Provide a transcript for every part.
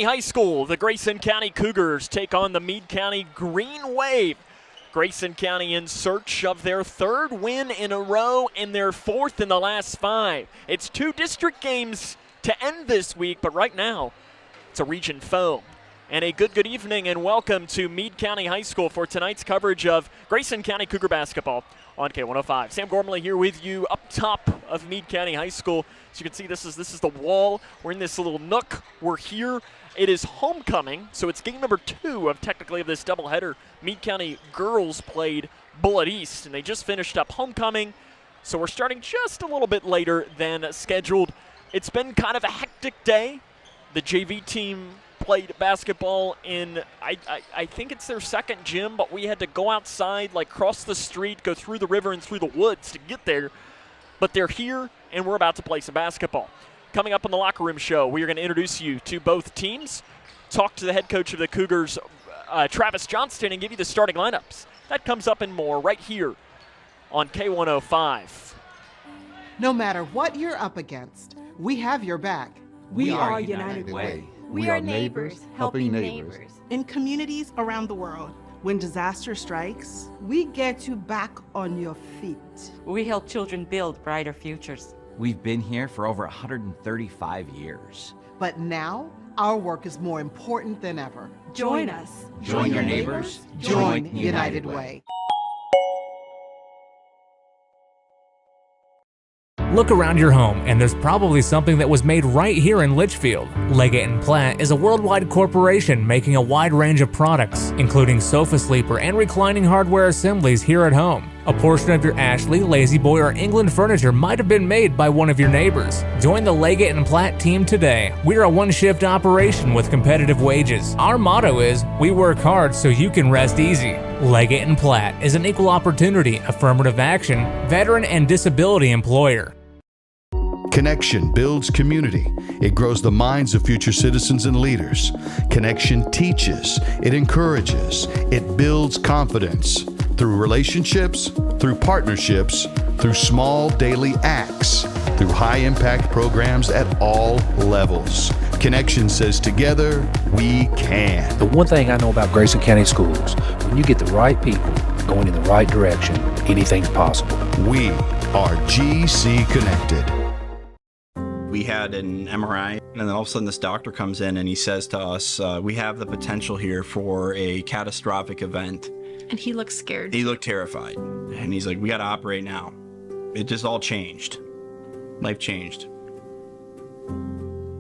County High School, the Grayson County Cougars take on the Meade County Green Wave. Grayson County in search of their third win in a row and their fourth in the last 5. It's 2 district games to end this week, but right now it's a region foe. And a good evening and welcome to Meade County High School for tonight's coverage of Grayson County Cougar basketball on K105. Sam Gormley here with you up top of Meade County High School. As you can see, this is the wall. We're in this little nook. We're here. It is homecoming, so it's game number 2 of this doubleheader. Meade County girls played Bullitt East, and they just finished up homecoming, so we're starting just a little bit later than scheduled. It's been kind of a hectic day. The JV team played basketball in, I think it's their second gym, but we had to go outside, like cross the street, go through the river and through the woods to get there. But they're here, and we're about to play some basketball. Coming up on the Locker Room Show, we are going to introduce you to both teams, talk to the head coach of the Cougars, Travis Johnston, and give you the starting lineups. That comes up and more right here on K105. No matter what you're up against, we have your back. We are United Way. We are neighbors, helping neighbors. In communities around the world, when disaster strikes, we get you back on your feet. We help children build brighter futures. We've been here for over 135 years. But now, our work is more important than ever. Join us. Join your neighbors. Join United Way. Look around your home, and there's probably something that was made right here in Litchfield. Leggett & Platt is a worldwide corporation making a wide range of products, including sofa sleeper and reclining hardware assemblies here at home. A portion of your Ashley, Lazy Boy, or England furniture might have been made by one of your neighbors. Join the Leggett & Platt team today. We're a one-shift operation with competitive wages. Our motto is, we work hard so you can rest easy. Leggett & Platt is an equal opportunity, affirmative action, veteran, and disability employer. Connection builds community. It grows the minds of future citizens and leaders. Connection teaches. It encourages. It builds confidence. Through relationships, through partnerships, through small daily acts, through high-impact programs at all levels. Connection says together, we can. The one thing I know about Grayson County Schools, when you get the right people going in the right direction, anything's possible. We are GC Connected. We had an MRI, and then all of a sudden this doctor comes in and he says to us, we have the potential here for a catastrophic event. And he looked scared. He looked terrified. And he's like, we got to operate now. It just all changed. Life changed.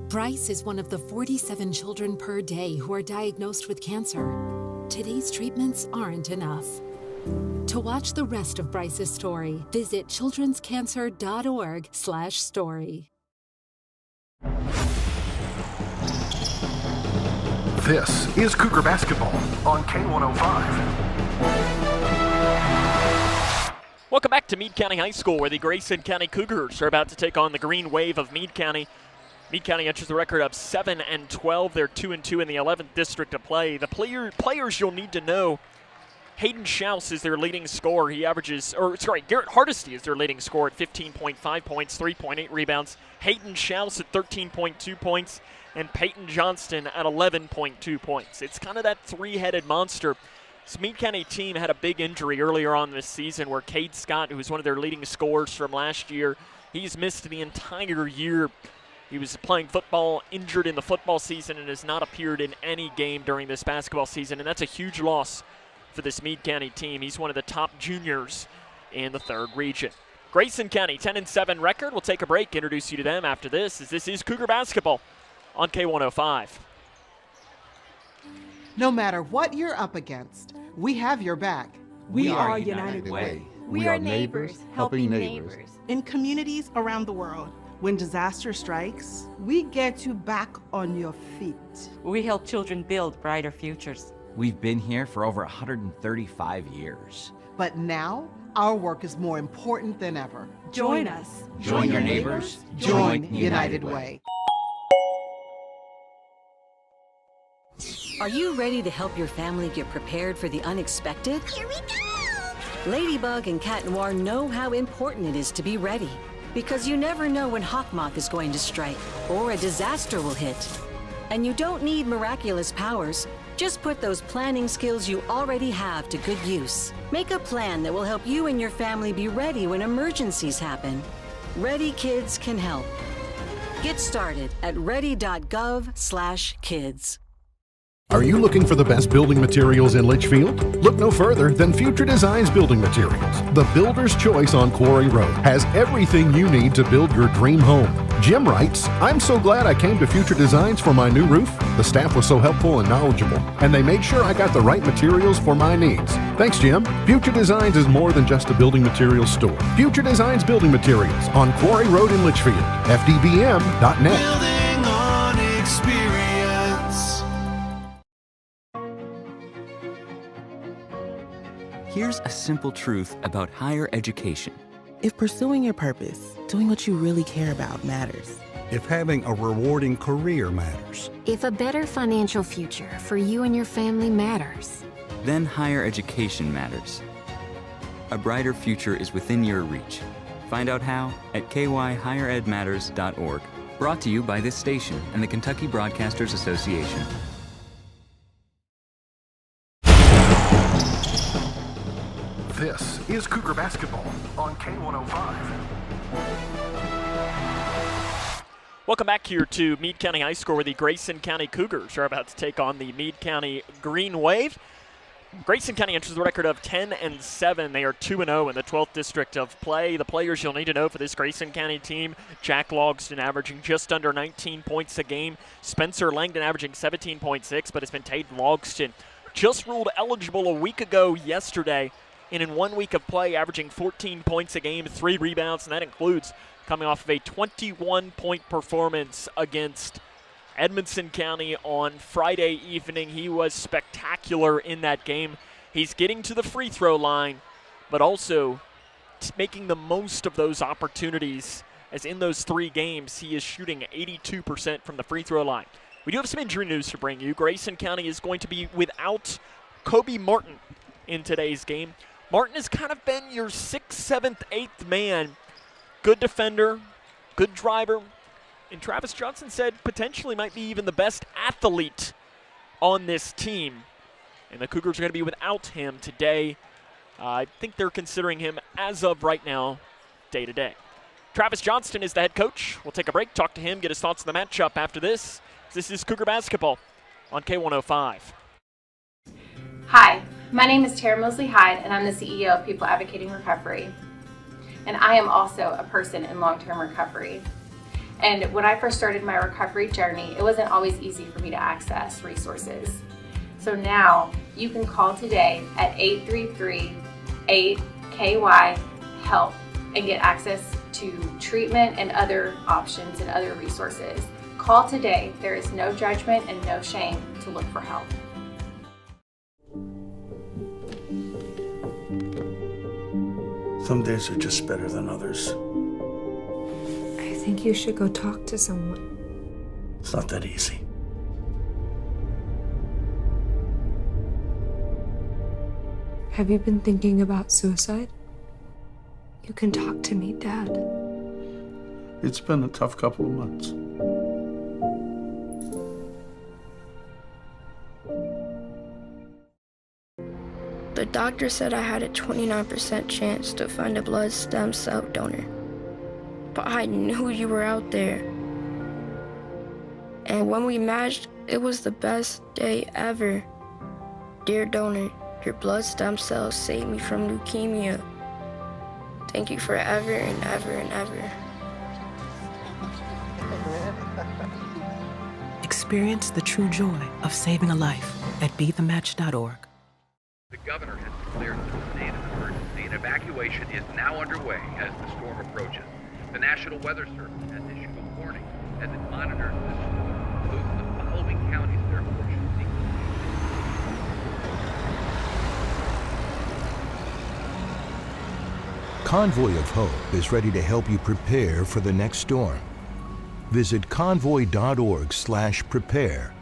Bryce is one of the 47 children per day who are diagnosed with cancer. Today's treatments aren't enough. To watch the rest of Bryce's story, visit childrenscancer.org/story. This is Cougar Basketball on K105. Welcome back to Meade County High School, where the Grayson County Cougars are about to take on the Green Wave of Meade County. Meade County enters the record of 7-12. They're 2-2 in the 11th district to play. The players you'll need to know: Hayden Schaus is their leading scorer. Garrett Hardesty is their leading scorer at 15.5 points, 3.8 rebounds. Hayden Schaus at 13.2 points, and Peyton Johnston at 11.2 points. It's kind of that three-headed monster. This Meade County team had a big injury earlier on this season where Cade Scott, who was one of their leading scorers from last year, he's missed the entire year. He was playing football, injured in the football season, and has not appeared in any game during this basketball season, and that's a huge loss for this Meade County team. He's one of the top juniors in the 3rd region. Grayson County, 10-7 record. We'll take a break, introduce you to them after this, as this is Cougar Basketball on K105. No matter what you're up against, we have your back. We are United Way. We are neighbors, helping neighbors. In communities around the world, when disaster strikes, we get you back on your feet. We help children build brighter futures. We've been here for over 135 years. But now, our work is more important than ever. Join us. Join your neighbors. Join United Way. Are you ready to help your family get prepared for the unexpected? Here we go! Ladybug and Cat Noir know how important it is to be ready. Because you never know when Hawk Moth is going to strike or a disaster will hit. And you don't need miraculous powers. Just put those planning skills you already have to good use. Make a plan that will help you and your family be ready when emergencies happen. Ready Kids can help. Get started at ready.gov/kids. Are you looking for the best building materials in Litchfield? Look no further than Future Designs Building Materials. The builder's choice on Quarry Road has everything you need to build your dream home. Jim writes, "I'm so glad I came to Future Designs for my new roof. The staff was so helpful and knowledgeable, and they made sure I got the right materials for my needs. Thanks, Jim." Future Designs is more than just a building materials store. Future Designs Building Materials on Quarry Road in Litchfield. FDBM.net. Building on experience. Here's a simple truth about higher education. If pursuing your purpose, doing what you really care about matters. If having a rewarding career matters. If a better financial future for you and your family matters. Then higher education matters. A brighter future is within your reach. Find out how at kyhigheredmatters.org. Brought to you by this station and the Kentucky Broadcasters Association. This is Cougar Basketball on K105. Welcome back here to Meade County High School, where the Grayson County Cougars are about to take on the Meade County Green Wave. Grayson County enters the record of 10-7. They are 2-0 in the 12th district of play. The players you'll need to know for this Grayson County team: Jack Logston averaging just under 19 points a game. Spencer Langdon averaging 17.6, but it's been Tate Logston just ruled eligible a week ago yesterday, and in 1 week of play averaging 14 points a game, 3 rebounds, and that includes coming off of a 21-point performance against Edmonson County on Friday evening. He was spectacular in that game. He's getting to the free throw line, but also making the most of those opportunities, as in those 3 games, he is shooting 82% from the free throw line. We do have some injury news to bring you. Grayson County is going to be without Kobe Martin in today's game. Martin has kind of been your 6th, 7th, 8th man. Good defender, good driver, and Travis Johnson said potentially might be even the best athlete on this team. And the Cougars are going to be without him today. I think they're considering him, as of right now, day to day. Travis Johnston is the head coach. We'll take a break, talk to him, get his thoughts on the matchup after this. This is Cougar Basketball on K105. Hi, my name is Tara Mosley Hyde, and I'm the CEO of People Advocating Recovery. And I am also a person in long-term recovery. And when I first started my recovery journey, it wasn't always easy for me to access resources. So now you can call today at 833-8KY-HELP and get access to treatment and other options and other resources. Call today. There is no judgment and no shame to look for help. Some days are just better than others. I think you should go talk to someone. It's not that easy. Have you been thinking about suicide? You can talk to me, Dad. It's been a tough couple of months. The doctor said I had a 29% chance to find a blood stem cell donor. But I knew you were out there. And when we matched, it was the best day ever. Dear donor, your blood stem cells saved me from leukemia. Thank you forever and ever and ever. Experience the true joy of saving a life at BeTheMatch.org. The governor has declared a state of emergency, and evacuation is now underway as the storm approaches. The National Weather Service has issued a warning as it monitors this storm. Those in the following counties, therefore, should seek. Convoy of Hope is ready to help you prepare for the next storm. Visit convoy.org/prepare.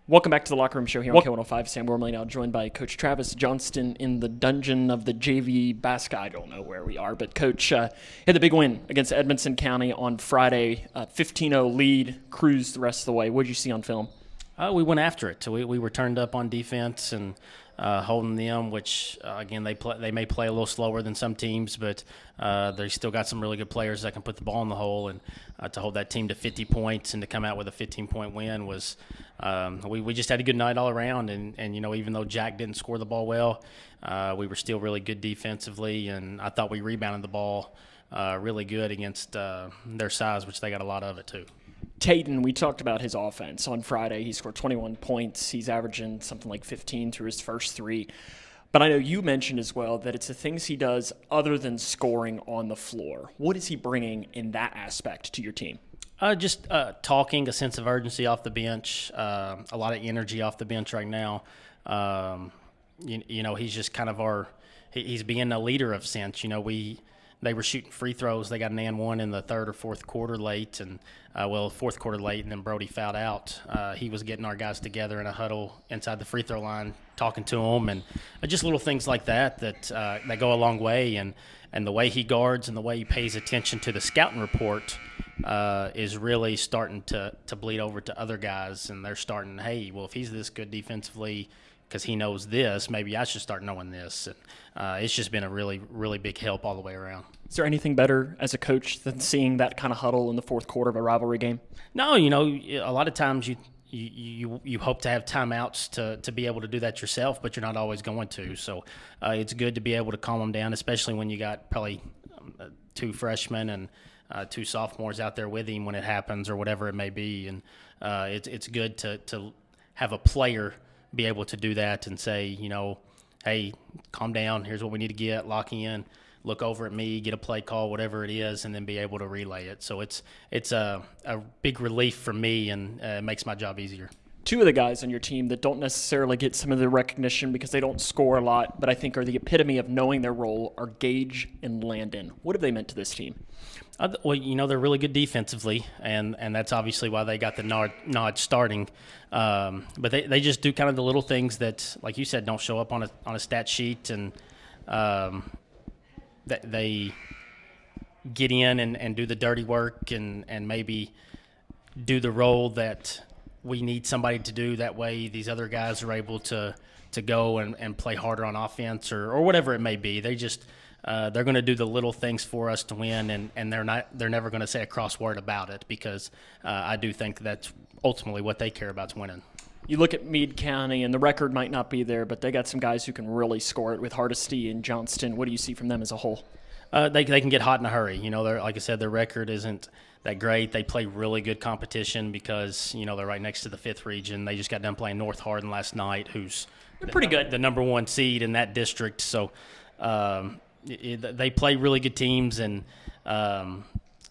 Welcome back to the Locker Room Show here on K105. Sam Wormley now joined by Coach Travis Johnston in the dungeon of the JV basketball. I don't know where we are, but Coach had the big win against Edmonson County on Friday. 15-0 lead, cruised the rest of the way. What did you see on film? We went after it. So we were turned up on defense and holding them, which, again, they may play a little slower than some teams, but they still got some really good players that can put the ball in the hole. And to hold that team to 50 points and to come out with a 15-point win was we just had a good night all around. And even though Jack didn't score the ball well, we were still really good defensively. And I thought we rebounded the ball really good against their size, which they got a lot of it too. Tayton, we talked about his offense on Friday. He scored 21 points. He's averaging something like 15 through his first 3. But I know you mentioned as well that it's the things he does other than scoring on the floor. What is he bringing in that aspect to your team? Just talking, a sense of urgency off the bench, a lot of energy off the bench right now. He's just kind of he's being a leader of sense. They were shooting free throws. They got an and one in the third or fourth quarter late, and fourth quarter late, and then Brody fouled out. He was getting our guys together in a huddle inside the free throw line, talking to them, and just little things like that go a long way. And the way he guards and the way he pays attention to the scouting report is really starting to bleed over to other guys, and they're starting, hey, well, if he's this good defensively because he knows this, maybe I should start knowing this. And it's just been a really, really big help all the way around. Is there anything better as a coach than seeing that kind of huddle in the fourth quarter of a rivalry game? No, a lot of times you hope to have timeouts to be able to do that yourself, but you're not always going to. So it's good to be able to calm them down, especially when you got probably 2 freshmen and 2 sophomores out there with him when it happens or whatever it may be. And it's good to have a player be able to do that and say, hey, calm down, here's what we need to get, lock in, look over at me, get a play call, whatever it is, and then be able to relay it. So it's a big relief for me, and it makes my job easier. 2 of the guys on your team that don't necessarily get some of the recognition because they don't score a lot, but I think are the epitome of knowing their role, are Gage and Landon. What have they meant to this team? Well, they're really good defensively, and that's obviously why they got the nod starting. But they just do kind of the little things that, like you said, don't show up on a stat sheet, and that they get in and do the dirty work and maybe do the role that we need somebody to do. That way these other guys are able to go and play harder on offense or whatever it may be. They just they're going to do the little things for us to win, and they're never going to say a cross word about it, because I do think that's ultimately what they care about is winning. You look at Meade County, and the record might not be there, but they got some guys who can really score it with Hardesty and Johnston. What do you see from them as a whole? They can get hot in a hurry. Like I said, their record isn't that great. They play really good competition because, they're right next to the 5th region. They just got done playing North Hardin last night, who's pretty good, the number 1 seed in that district. So they play really good teams, and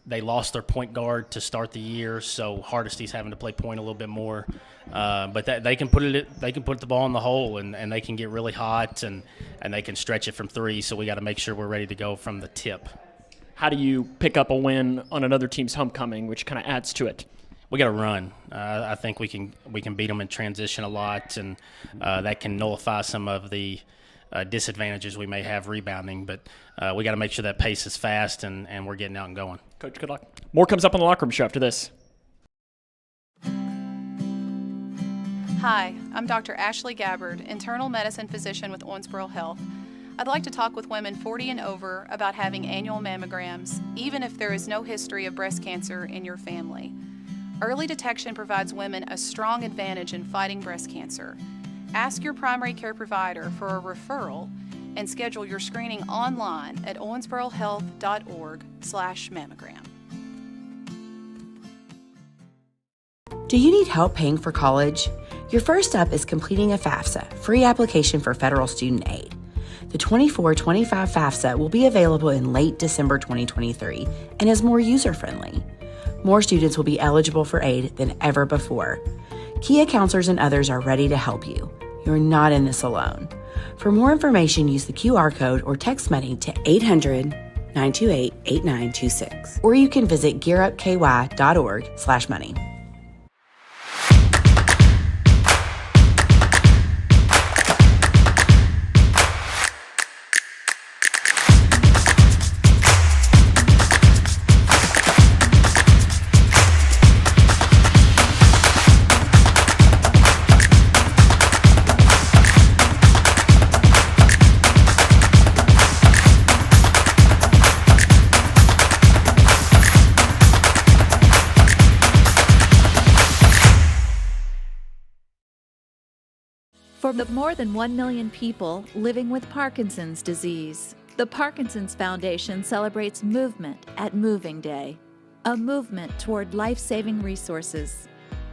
they lost their point guard to start the year, so Hardesty's having to play point a little bit more. But they can put the ball in the hole, and they can get really hot, and they can stretch it from 3. So we got to make sure we're ready to go from the tip. How do you pick up a win on another team's homecoming, which kind of adds to it? We got to run. I think we can beat them in transition a lot, and that can nullify some of the disadvantages we may have rebounding. But we got to make sure that pace is fast and we're getting out and going. Coach, good luck. More comes up on the Locker Room Show after this. Hi, I'm Dr. Ashley Gabbard, internal medicine physician with Owensboro Health. I'd like to talk with women 40 and over about having annual mammograms, even if there is no history of breast cancer in your family. Early detection provides women a strong advantage in fighting breast cancer. Ask your primary care provider for a referral and schedule your screening online at owensborohealth.org/mammogram. Do you need help paying for college? Your first step is completing a FAFSA, free application for federal student aid. The 24-25 FAFSA will be available in late December 2023 and is more user-friendly. More students will be eligible for aid than ever before. Kia counselors and others are ready to help you. You're not in this alone. For more information, use the QR code or text money to 800-928-8926. Or you can visit gearupky.org/money. For the more than 1 million people living with Parkinson's disease, the Parkinson's Foundation celebrates movement at Moving Day, a movement toward life-saving resources,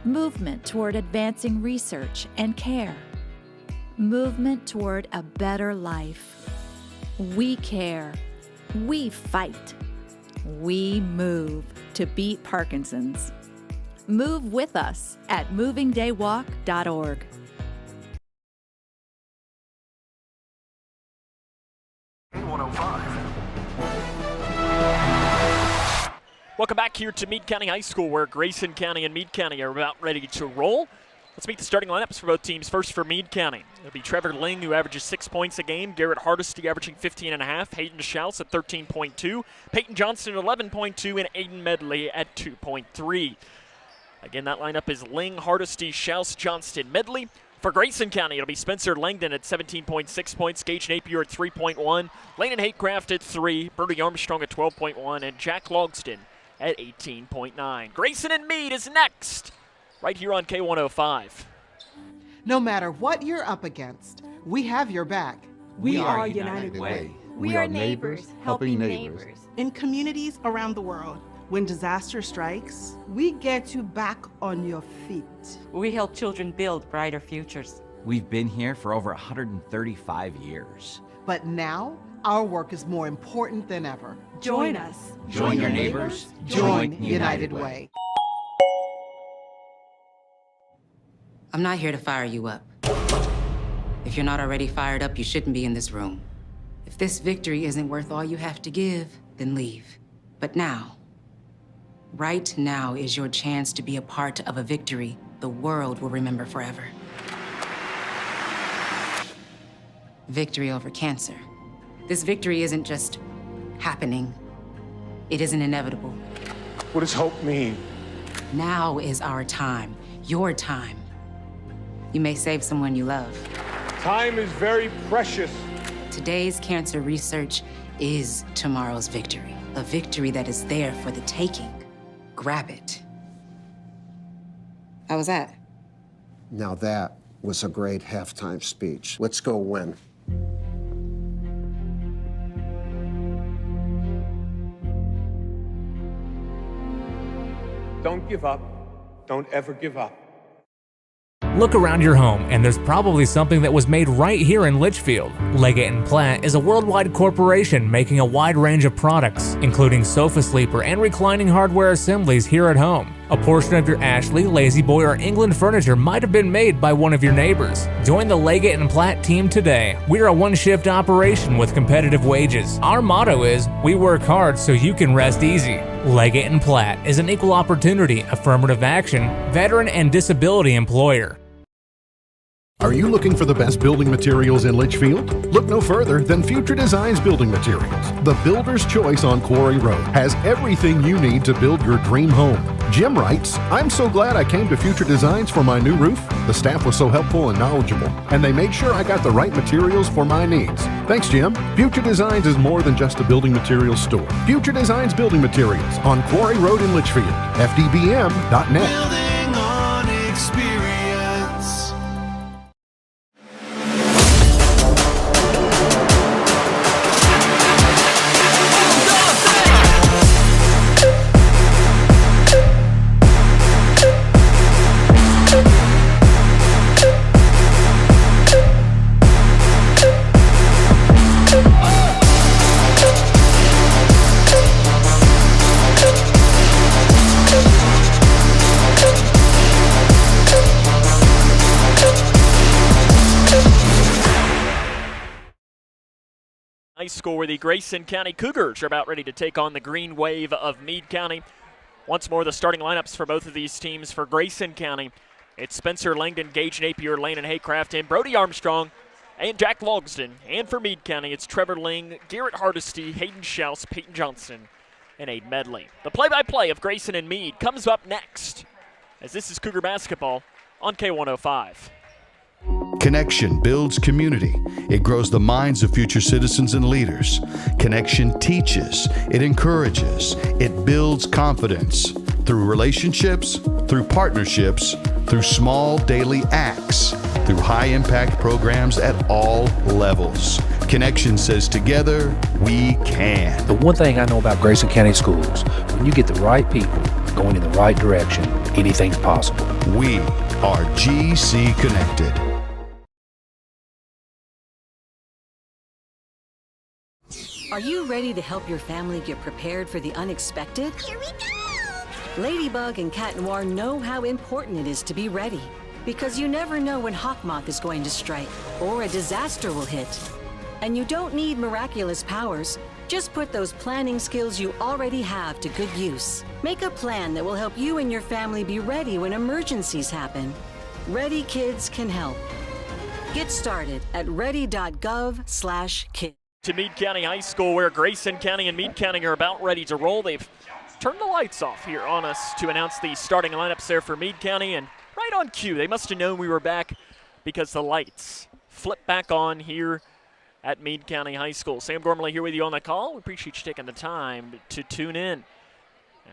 movement toward advancing research and care, movement toward a better life. We care. We fight. We move to beat Parkinson's. Move with us at movingdaywalk.org. Welcome back here to Meade County High School, where Grayson County and Meade County are about ready to roll. Let's meet the starting lineups for both teams. First for Meade County, it'll be Trevor Ling, who averages 6 points a game. Garrett Hardesty averaging 15.5. Hayden Schaus at 13.2. Peyton Johnston at 11.2. And Aiden Medley at 2.3. Again, that lineup is Ling, Hardesty, Schaus, Johnston, Medley. For Grayson County, it'll be Spencer Langdon at 17.6 points, Gage Napier at 3.1, Landon Haycraft at 3, Brody Armstrong at 12.1, and Jack Logston at 18.9. Grayson and Meade is next, right here on K105. No matter what you're up against, we have your back. We are United Way. We are neighbors helping neighbors. In communities around the world, when disaster strikes, we get you back on your feet. We help children build brighter futures. We've been here for over 135 years. But now, our work is more important than ever. Join us. Join your neighbors. Join United Way. I'm not here to fire you up. If you're not already fired up, you shouldn't be in this room. If this victory isn't worth all you have to give, then leave. But now, right now is your chance to be a part of a victory the world will remember forever. Victory over cancer. This victory isn't just happening. It isn't inevitable. What does hope mean? Now is our time, your time. You may save someone you love. Time is very precious. Today's cancer research is tomorrow's victory. A victory that is there for the taking. Grab it. How was that? Now that was a great halftime speech. Let's go win. Don't give up. Don't ever give up. Look around your home, and there's probably something that was made right here in Litchfield. Leggett & Platt is a worldwide corporation making a wide range of products, including sofa sleeper and reclining hardware assemblies here at home. A portion of your Ashley, Lazy Boy, or England furniture might have been made by one of your neighbors. Join the Leggett & Platt team today. We're a one-shift operation with competitive wages. Our motto is, we work hard so you can rest easy. Leggett & Platt is an equal opportunity, affirmative action, veteran and disability employer. Are you looking for the best building materials in Litchfield? Look no further than Future Designs Building Materials. The builder's choice on Quarry Road has everything you need to build your dream home. Jim writes, I'm so glad I came to Future Designs for my new roof. The staff was so helpful and knowledgeable, and they made sure I got the right materials for my needs. Thanks, Jim. Future Designs is more than just a building materials store. Future Designs Building Materials on Quarry Road in Litchfield. FDBM.net. Building on experience. High school, where the Grayson County Cougars are about ready to take on the Green Wave of Meade County. Once more, the starting lineups for both of these teams. For Grayson County, it's Spencer Langdon, Gage Napier, Landon Haycraft, and Brody Armstrong, and Jack Logston. And for Meade County, it's Trevor Ling, Garrett Hardesty, Hayden Schaus, Peyton Johnston, and Aiden Medley. The play-by-play of Grayson and Meade comes up next, as this is Cougar basketball on K105. Connection builds community. It grows the minds of future citizens and leaders. Connection teaches. It encourages. It builds confidence. Through relationships, through partnerships, through small daily acts, through high-impact programs at all levels. Connection says together, we can. The one thing I know about Grayson County Schools, when you get the right people going in the right direction, anything's possible. We are GC Connected. Are you ready to help your family get prepared for the unexpected? Here we go! Ladybug and Cat Noir know how important it is to be ready, because you never know when Hawkmoth is going to strike or a disaster will hit. And you don't need miraculous powers. Just put those planning skills you already have to good use. Make a plan that will help you and your family be ready when emergencies happen. Ready Kids can help. Get started at ready.gov/kids. To Meade County High School, where Grayson County and Meade County are about ready to roll. They've turned the lights off here on us to announce the starting lineups there for Meade County, and right on cue, they must have known we were back because the lights flipped back on here at Meade County High School. Sam Gormley here with you on the call. We appreciate you taking the time to tune in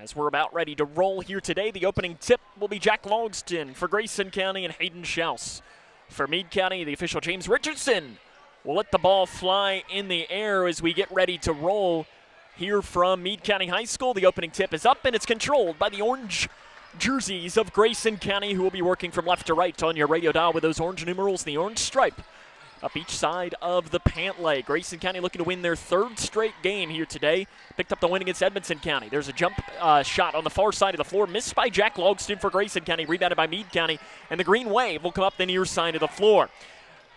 as we're about ready to roll here today. The opening tip will be Jack Logston for Grayson County and Hayden Schaus for Meade County. The official James Richardson will let the ball fly in the air as we get ready to roll here from Meade County High School. The opening tip is up, and it's controlled by the orange jerseys of Grayson County, who will be working from left to right on your radio dial with those orange numerals and the orange stripe up each side of the pant leg. Grayson County looking to win their third straight game here today. Picked up the win against Edmonson County. There's a jump shot on the far side of the floor, missed by Jack Logston for Grayson County, rebounded by Meade County, and the Green Wave will come up the near side of the floor.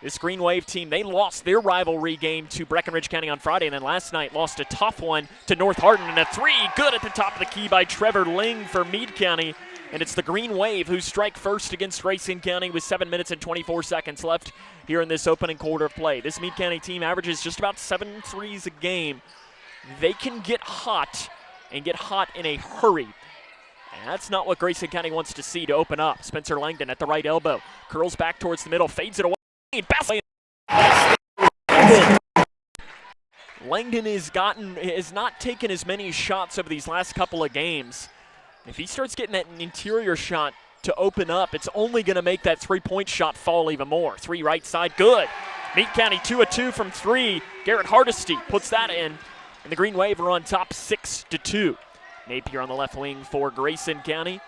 This Green Wave team, they lost their rivalry game to Breckenridge County on Friday, and then last night lost a tough one to North Hardin, and a three good at the top of the key by Trevor Ling for Meade County. And it's the Green Wave who strike first against Grayson County with 7 minutes and 24 seconds left here in this opening quarter of play. This Meade County team averages just about 7 threes a game. They can get hot and get hot in a hurry. And that's not what Grayson County wants to see to open up. Spencer Langdon at the right elbow. Curls back towards the middle, fades it away. Langdon has not taken as many shots over these last couple of games. If he starts getting that interior shot to open up, it's only going to make that three-point shot fall even more. Three right side, good. Meade County 2 of 2 from three. Garrett Hardesty puts that in, and the Green Wave are on top 6-2. Napier on the left wing for Grayson County.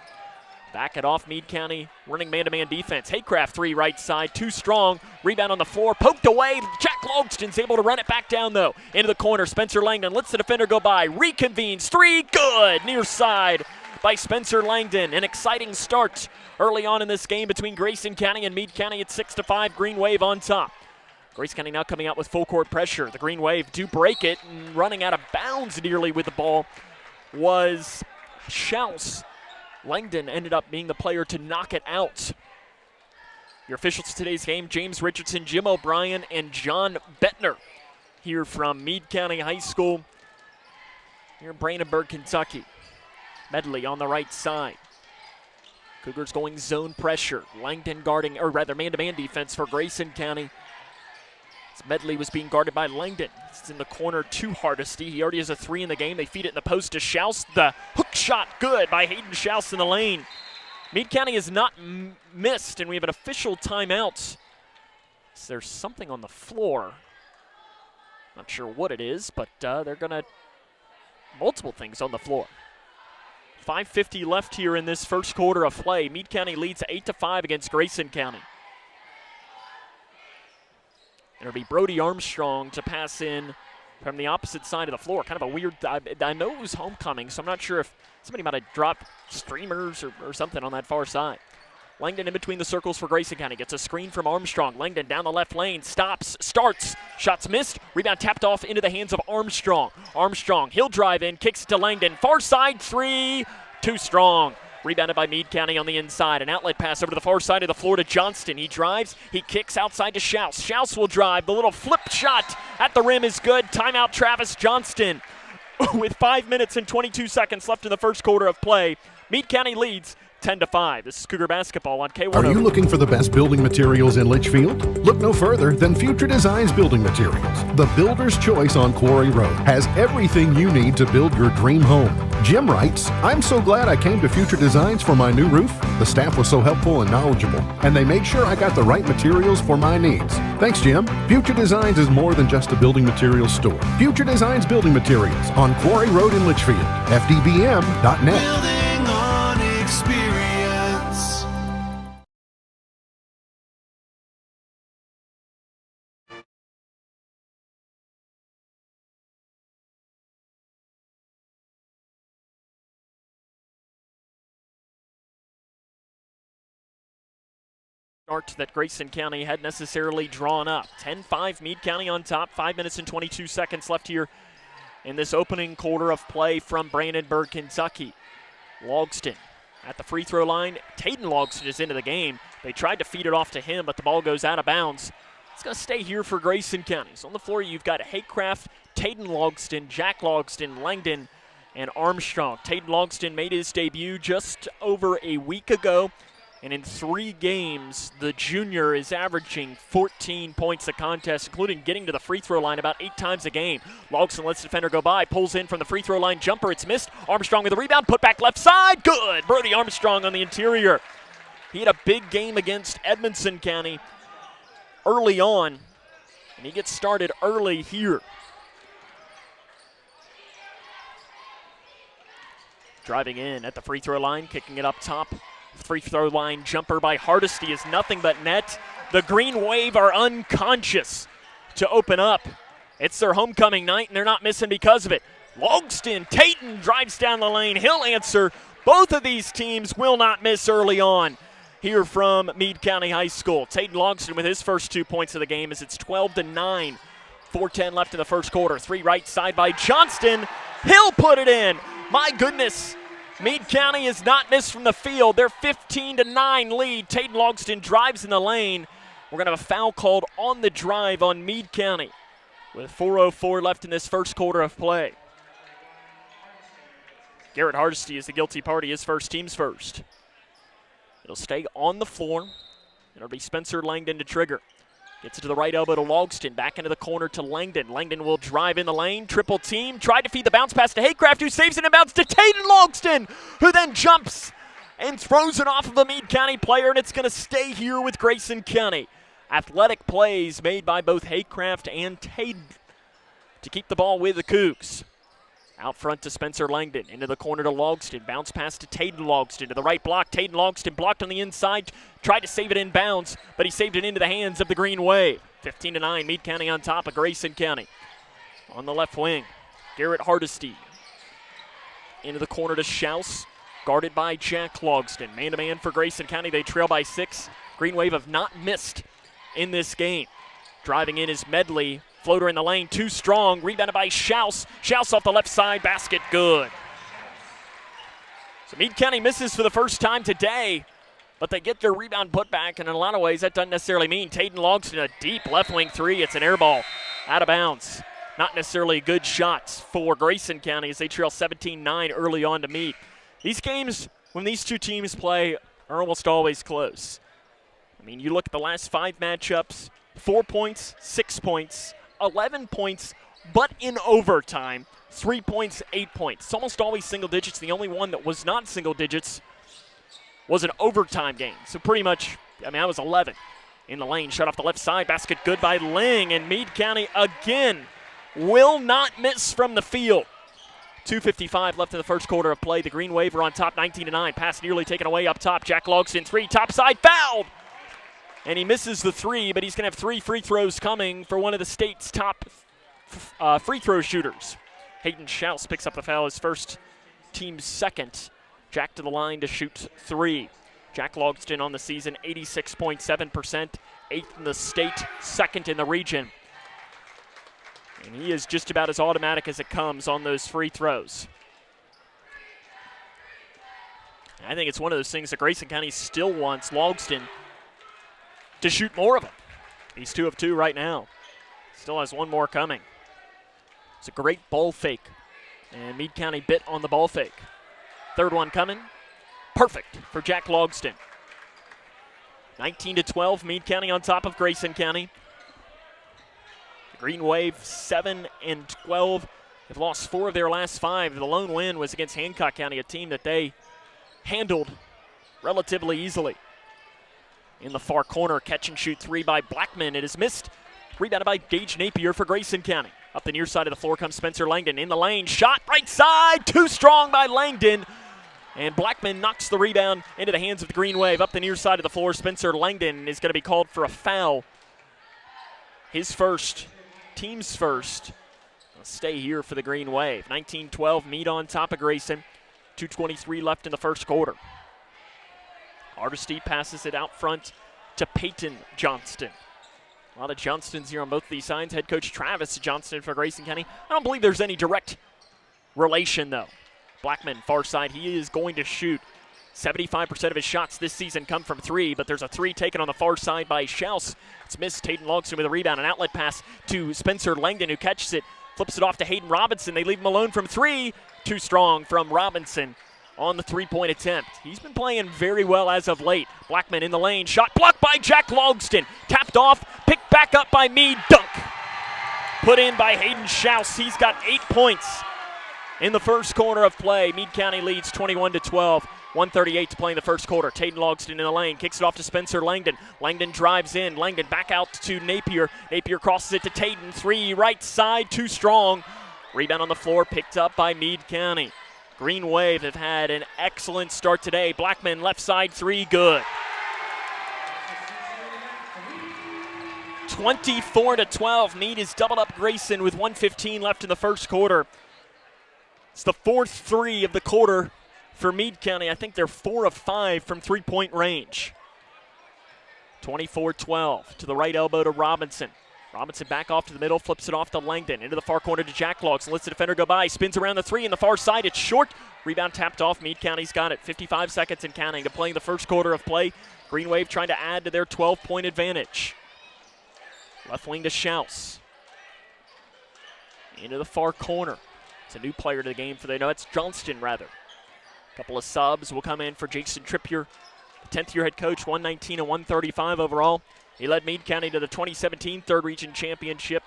Back it off, Meade County running man-to-man defense. Haycraft three right side, too strong. Rebound on the floor, poked away. Jack Logston's able to run it back down though. Into the corner, Spencer Langdon lets the defender go by. Reconvenes, three, good. Near side by Spencer Langdon. An exciting start early on in this game between Grayson County and Meade County at 6-5. Green Wave on top. Grayson County now coming out with full court pressure. The Green Wave do break it, and running out of bounds nearly with the ball was Schaus. Langdon ended up being the player to knock it out. Your officials of today's game, James Richardson, Jim O'Brien, and John Bettner here from Meade County High School here in Brandenburg, Kentucky. Medley on the right side. Cougars going zone pressure. Langdon guarding, or rather man-to-man defense for Grayson County. Medley was being guarded by Langdon. It's in the corner to Hardesty. He already has a three in the game. They feed it in the post to Schaus. The hook shot good by Hayden Schaus in the lane. Meade County has not missed, and we have an official timeout. So there's something on the floor. Not sure what it is, but they're going to multiple things on the floor. 5:50 left here in this first quarter of play. Meade County leads 8-5 against Grayson County. It'll be Brody Armstrong to pass in from the opposite side of the floor. Kind of a weird, I know it was homecoming, so I'm not sure if somebody might have dropped streamers or something on that far side. Langdon in between the circles for Grayson County. Gets a screen from Armstrong. Langdon down the left lane. Stops, starts. Shots missed. Rebound tapped off into the hands of Armstrong. Armstrong, he'll drive in, kicks it to Langdon. Far side three, too strong. Rebounded by Meade County on the inside. An outlet pass over to the far side of the floor to Johnston. He drives. He kicks outside to Schaus. Schaus will drive. The little flip shot at the rim is good. Timeout Travis Johnston. With 5 minutes and 22 seconds left in the first quarter of play, Meade County leads 10-5. This is Cougar basketball on K1. Are you looking for the best building materials in Litchfield? Look no further than Future Designs Building Materials. The builder's choice on Quarry Road has everything you need to build your dream home. Jim writes, I'm so glad I came to Future Designs for my new roof. The staff was so helpful and knowledgeable, and they made sure I got the right materials for my needs. Thanks, Jim. Future Designs is more than just a building materials store. Future Designs Building Materials on Quarry Road in Litchfield. FDBM.net. Building on experience. Start that Grayson County had necessarily drawn up. 10-5, Meade County on top. 5 minutes and 22 seconds left here in this opening quarter of play from Brandenburg, Kentucky. Logston at the free throw line. Taden Logston is into the game. They tried to feed it off to him, but the ball goes out of bounds. It's going to stay here for Grayson County. So on the floor, you've got Haycraft, Taden Logston, Jack Logston, Langdon, and Armstrong. Taden Logston made his debut just over a week ago. And in 3 games, the junior is averaging 14 points a contest, including getting to the free throw line about 8 times a game. Logston lets the defender go by, pulls in from the free throw line jumper. It's missed. Armstrong with the rebound, put back left side. Good. Brody Armstrong on the interior. He had a big game against Edmonson County early on, and he gets started early here. Driving in at the free throw line, kicking it up top. Free throw line jumper by Hardesty is nothing but net. The Green Wave are unconscious to open up. It's their homecoming night, and they're not missing because of it. Logston, Taten drives down the lane. He'll answer. Both of these teams will not miss early on here from Meade County High School. Taten Logston with his first 2 points of the game as it's 12-9. 4:10 left in the first quarter. 3 right side by Johnston. He'll put it in. My goodness. Meade County is not missed from the field. Their 15-9 lead. Taden Logston drives in the lane. We're going to have a foul called on the drive on Meade County with 4:04 left in this first quarter of play. Garrett Hardesty is the guilty party, his first, team's first. It'll stay on the floor. It'll be Spencer Langdon to trigger. Gets it to the right elbow to Logston. Back into the corner to Langdon. Langdon will drive in the lane. Triple team. Tried to feed the bounce pass to Haycraft, who saves it and bounce to Taden Logston, who then jumps and throws it off of a Meade County player, and it's going to stay here with Grayson County. Athletic plays made by both Haycraft and Taden to keep the ball with the Cougs. Out front to Spencer Langdon. Into the corner to Logston. Bounce pass to Taden Logston. To the right block. Taden Logston blocked on the inside. Tried to save it in bounds, but he saved it into the hands of the Green Wave. 15-9. Meade County on top of Grayson County. On the left wing, Garrett Hardesty. Into the corner to Schaus. Guarded by Jack Logston. Man-to-man for Grayson County. They trail by 6. Green Wave have not missed in this game. Driving in is Medley. Floater in the lane, too strong. Rebounded by Schaus. Schaus off the left side, basket good. So Meade County misses for the first time today, but they get their rebound put back, and in a lot of ways that doesn't necessarily mean Taden Logston a deep left wing 3. It's an air ball out of bounds. Not necessarily a good shot for Grayson County as they trail 17-9 early on to Meade. These games, when these two teams play, are almost always close. I mean, you look at the last 5 matchups, 4 points, 6 points, 11 points, but in overtime, 3 points, 8 points. It's almost always single digits. The only one that was not single digits was an overtime game. So pretty much, I mean, that was 11. In the lane, shot off the left side, basket good by Ling, and Meade County again will not miss from the field. 2:55 left in the first quarter of play. The Green Wave are on top 19-9. Pass nearly taken away up top. Jack Logston 3, top side, fouled! And he misses the 3, but he's going to have 3 free throws coming for one of the state's top free throw shooters. Hayden Schaus picks up the foul, his first, team's second. Jack to the line to shoot 3. Jack Logston on the season, 86.7%, 8th in the state, 2nd in the region. And he is just about as automatic as it comes on those free throws. I think it's one of those things that Grayson County still wants Logston to shoot more of it. He's 2 of 2 right now. Still has 1 more coming. It's a great ball fake. And Meade County bit on the ball fake. 3rd one coming. perfect for Jack Logston. 19-12, Meade County on top of Grayson County. The Green Wave 7-12. They've lost 4 of their last 5. The lone win was against Hancock County, a team that they handled relatively easily. In the far corner, catch and shoot 3 by Blackman. It is missed. Rebounded by Gage Napier for Grayson County. Up the near side of the floor comes Spencer Langdon. In the lane, shot right side. Too strong by Langdon. And Blackman knocks the rebound into the hands of the Green Wave. Up the near side of the floor, Spencer Langdon is going to be called for a foul. His first, team's first. I'll stay here for the Green Wave. 19-12, Meade on top of Grayson. 2:23 left in the first quarter. Hardesty passes it out front to Peyton Johnston. A lot of Johnstons here on both these sides. Head coach Travis Johnston for Grayson County. I don't believe there's any direct relation, though. Blackman, far side, he is going to shoot. 75% of his shots this season come from 3, but there's a 3 taken on the far side by Schaus. It's missed. Hayden Logston with a rebound. An outlet pass to Spencer Langdon, who catches it, flips it off to Hayden Robinson. They leave him alone from 3. Too strong from Robinson on the 3-point attempt. He's been playing very well as of late. Blackman in the lane. Shot blocked by Jack Logston. Tapped off, picked back up by Meade. Dunk. Put in by Hayden Schaus. He's got 8 points in the first quarter of play. Meade County leads 21-12. 1:38 to play in the first quarter. Hayden Logston in the lane. Kicks it off to Spencer Langdon. Langdon drives in. Langdon back out to Napier. Napier crosses it to Tatum. 3 right side. Too strong. Rebound on the floor picked up by Meade County. Green Wave have had an excellent start today. Blackman left side 3, good. 24-12. Meade has doubled up Grayson with 1:15 left in the first quarter. It's the 4th 3 of the quarter for Meade County. I think they're 4 of 5 from 3-point range. 24-12 to the right elbow to Robinson. Robinson back off to the middle, flips it off to Langdon. Into the far corner to Jack Logston. Lets the defender go by. Spins around the 3 in the far side. It's short. Rebound tapped off. Meade County's got it. 55 seconds and counting to play in the first quarter of play. Green Wave trying to add to their 12-point advantage. Left wing to Schaus. Into the far corner. It's a new player to the game for the, no, it's Johnston rather. A couple of subs will come in for Jason Trippier. The 10th-year head coach, 119 and 135 overall. He led Meade County to the 2017 Third Region Championship.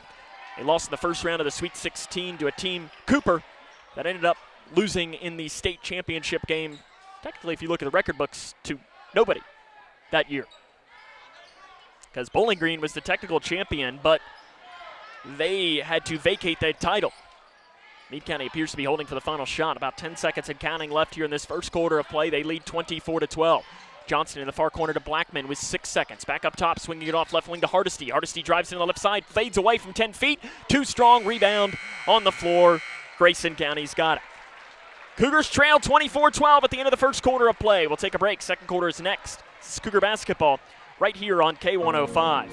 They lost in the first round of the Sweet 16 to a team, Cooper, that ended up losing in the state championship game, technically if you look at the record books, to nobody that year. Because Bowling Green was the technical champion, but they had to vacate that title. Meade County appears to be holding for the final shot. About 10 seconds and counting left here in this first quarter of play. They lead 24-12. Johnston in the far corner to Blackman with 6 seconds. Back up top, swinging it off left wing to Hardesty. Hardesty drives in the left side, fades away from 10 feet. Too strong, rebound on the floor. Grayson County's got it. Cougars trail 24-12 at the end of the first quarter of play. We'll take a break. Second quarter is next. This is Cougar basketball right here on K105.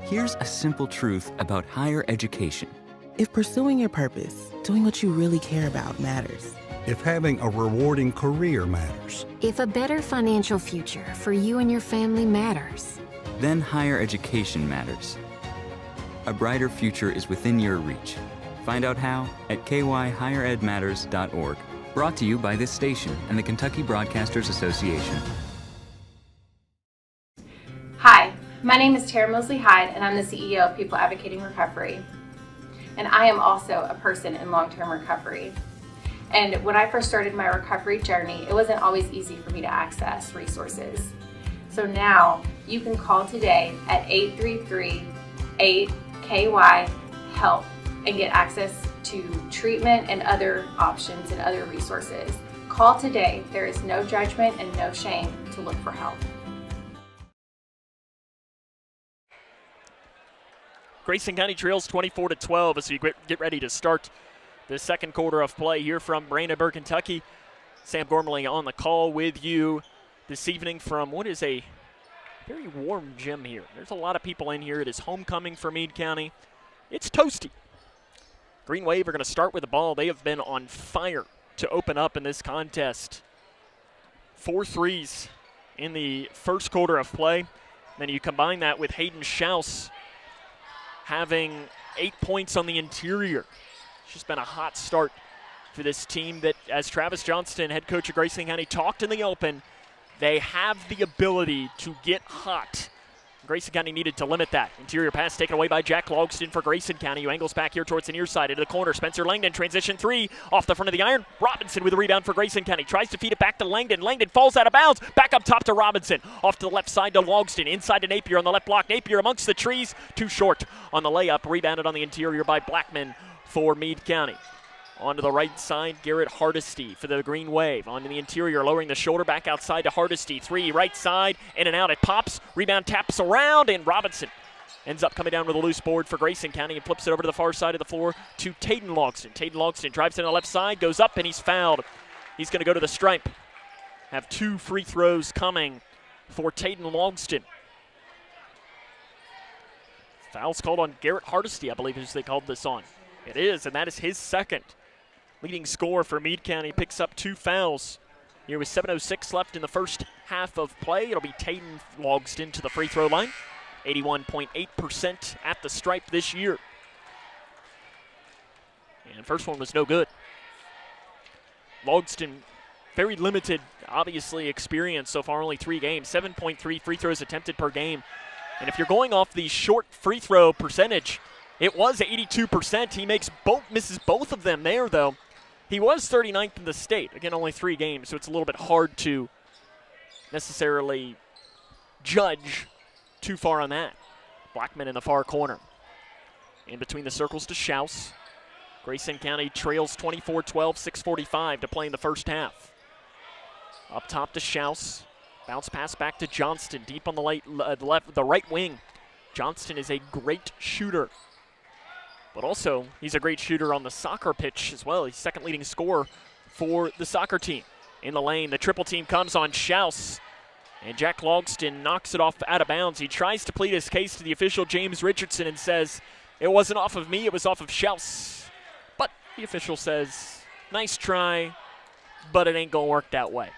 Here's a simple truth about higher education. If pursuing your purpose, doing what you really care about matters. If having a rewarding career matters. If a better financial future for you and your family matters. Then higher education matters. A brighter future is within your reach. Find out how at kyhigheredmatters.org. Brought to you by this station and the Kentucky Broadcasters Association. Hi, my name is Tara Mosley Hyde, and I'm the CEO of People Advocating Recovery. And I am also a person in long-term recovery. And when I first started my recovery journey, it wasn't always easy for me to access resources. So now you can call today at 833-8KY-HELP and get access to treatment and other options and other resources. Call today. There is no judgment and no shame to look for help. Grayson County trails 24-12 as we get ready to start the second quarter of play here from Brandenburg, Kentucky. Sam Gormley on the call with you this evening from what is a very warm gym here. There's a lot of people in here. It is homecoming for Meade County. It's toasty. Green Wave are going to start with the ball. They have been on fire to open up in this contest. 4 threes in the first quarter of play. Then you combine that with Hayden Schaus having 8 points on the interior. It's just been a hot start for this team that, as Travis Johnston, head coach of Grayson County, talked in the open, they have the ability to get hot. Grayson County needed to limit that. Interior pass taken away by Jack Logston for Grayson County, who angles back here towards the near side into the corner. Spencer Langdon, transition three, off the front of the iron. Robinson with a rebound for Grayson County. Tries to feed it back to Langdon. Langdon falls out of bounds. Back up top to Robinson. Off to the left side to Logston. Inside to Napier on the left block. Napier amongst the trees. Too short on the layup. Rebounded on the interior by Blackman for Meade County. On to the right side, Garrett Hardesty for the Green Wave. On to the interior, lowering the shoulder, back outside to Hardesty. Three, right side, in and out. It pops, rebound taps around, and Robinson ends up coming down with a loose board for Grayson County and flips it over to the far side of the floor to Taden Logston. Taden Logston drives in the left side, goes up, and he's fouled. He's going to go to the stripe. Have 2 free throws coming for Taden Logston. Foul's called on Garrett Hardesty, I believe is they called this on. It is, and that is his second. Leading scorer for Meade County picks up 2 fouls. Here with 7:06 left in the first half of play. It'll be Taden Logston to the free throw line. 81.8% at the stripe this year. And first one was no good. Logston, very limited, obviously, experience so far, only 3 games. 7.3 free throws attempted per game. And if you're going off the short free throw percentage, it was 82%. He misses both of them there, though. He was 39th in the state. Again, only 3 games, so it's a little bit hard to necessarily judge too far on that. Blackman in the far corner. In between the circles to Schaus. Grayson County trails 24-12, 6:45 to play in the first half. Up top to Schaus. Bounce pass back to Johnston, deep on the right wing. Johnston is a great shooter. But also, he's a great shooter on the soccer pitch as well. He's second leading scorer for the soccer team. In the lane, the triple team comes on Schaus. And Jack Logston knocks it off out of bounds. He tries to plead his case to the official, James Richardson, and says, it wasn't off of me, it was off of Schaus. But the official says, nice try, but it ain't going to work that way.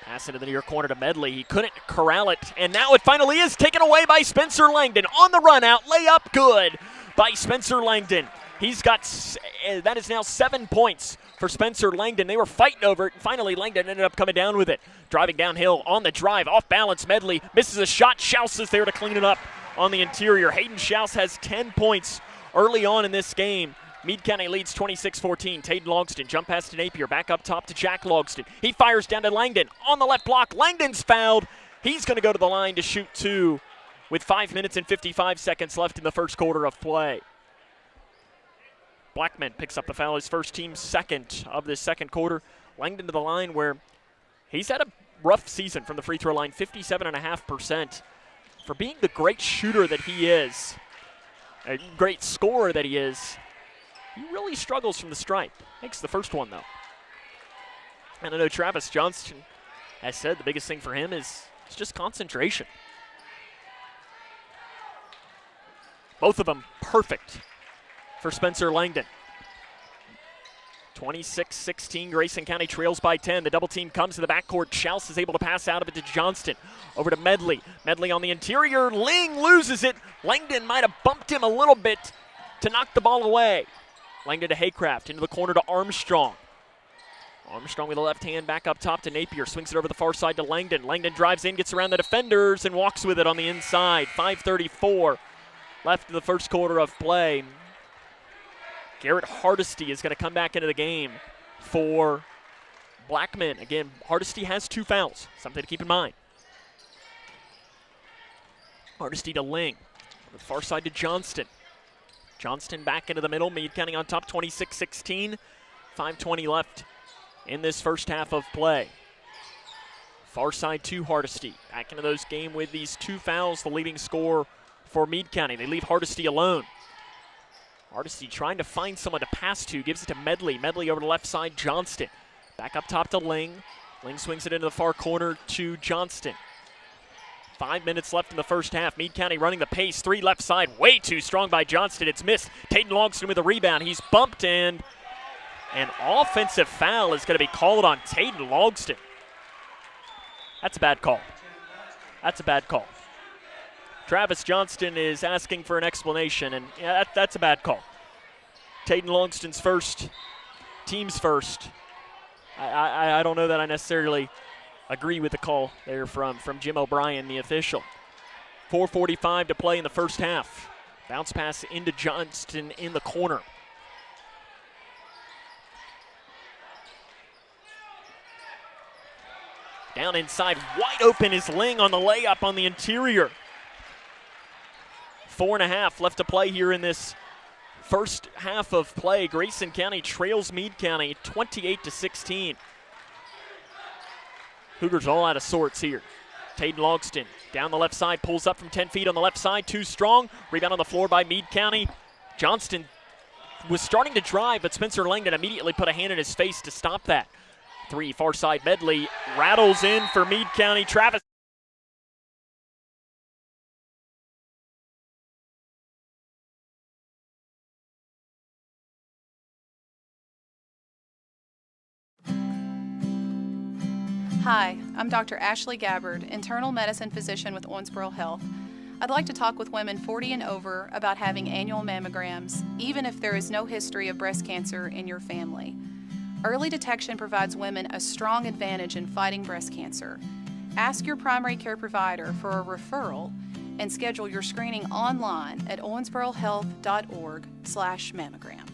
Pass into the near corner to Medley. He couldn't corral it, and now it finally is taken away by Spencer Langdon. On the run out, layup good by Spencer Langdon. He's got, that is now 7 points for Spencer Langdon. They were fighting over it, and finally Langdon ended up coming down with it. Driving downhill on the drive, off balance, Medley misses a shot. Schaus is there to clean it up on the interior. Hayden Schaus has 10 points early on in this game. Meade County leads 26-14. Taden Logston, jump pass to Napier, back up top to Jack Logston. He fires down to Langdon on the left block. Langdon's fouled. He's going to go to the line to shoot 2 with 5 minutes and 55 seconds left in the first quarter of play. Blackman picks up the foul, his first team second of this second quarter. Langdon to the line where he's had a rough season from the free throw line, 57.5%. For being the great shooter that he is, a great scorer that he is, he really struggles from the stripe. Makes the first one, though. And I know Travis Johnston has said the biggest thing for him is just concentration. Both of them perfect for Spencer Langdon. 26-16, Grayson County trails by 10. The double team comes to the backcourt. Schaus is able to pass out of it to Johnston. Over to Medley. Medley on the interior. Ling loses it. Langdon might have bumped him a little bit to knock the ball away. Langdon to Haycraft, into the corner to Armstrong. Armstrong with the left hand back up top to Napier. Swings it over the far side to Langdon. Langdon drives in, gets around the defenders, and walks with it on the inside. 5:34 left in the first quarter of play. Garrett Hardesty is going to come back into the game for Blackman. Again, Hardesty has 2 fouls, something to keep in mind. Hardesty to Ling. On the far side to Johnston. Johnston back into the middle. Meade County on top, 26-16. 5:20 left in this first half of play. Far side to Hardesty. Back into those game with these 2 fouls, the leading scorer for Meade County. They leave Hardesty alone. Hardesty trying to find someone to pass to. Gives it to Medley. Medley over the left side, Johnston. Back up top to Ling. Ling swings it into the far corner to Johnston. 5 minutes left in the first half. Meade County running the pace. 3 left side. Way too strong by Johnston. It's missed. Taden Logston with a rebound. He's bumped, and an offensive foul is going to be called on Taden Logston. That's a bad call. That's a bad call. Travis Johnston is asking for an explanation, and yeah, that's a bad call. Taden Longston's first, team's first. I don't know that I necessarily agree with the call there from Jim O'Brien, the official. 4:45 to play in the first half. Bounce pass into Johnston in the corner. Down inside, wide open is Ling on the layup on the interior. 4.5 left to play here in this first half of play. Grayson County trails Meade County 28-16. Cougars all out of sorts here. Taden Longston down the left side, pulls up from 10 feet on the left side, too strong. Rebound on the floor by Meade County. Johnston was starting to drive, but Spencer Langdon immediately put a hand in his face to stop that. 3, far side medley, rattles in for Meade County. Travis. Hi, I'm Dr. Ashley Gabbard, internal medicine physician with Owensboro Health. I'd like to talk with women 40 and over about having annual mammograms, even if there is no history of breast cancer in your family. Early detection provides women a strong advantage in fighting breast cancer. Ask your primary care provider for a referral and schedule your screening online at owensborohealth.org/mammogram.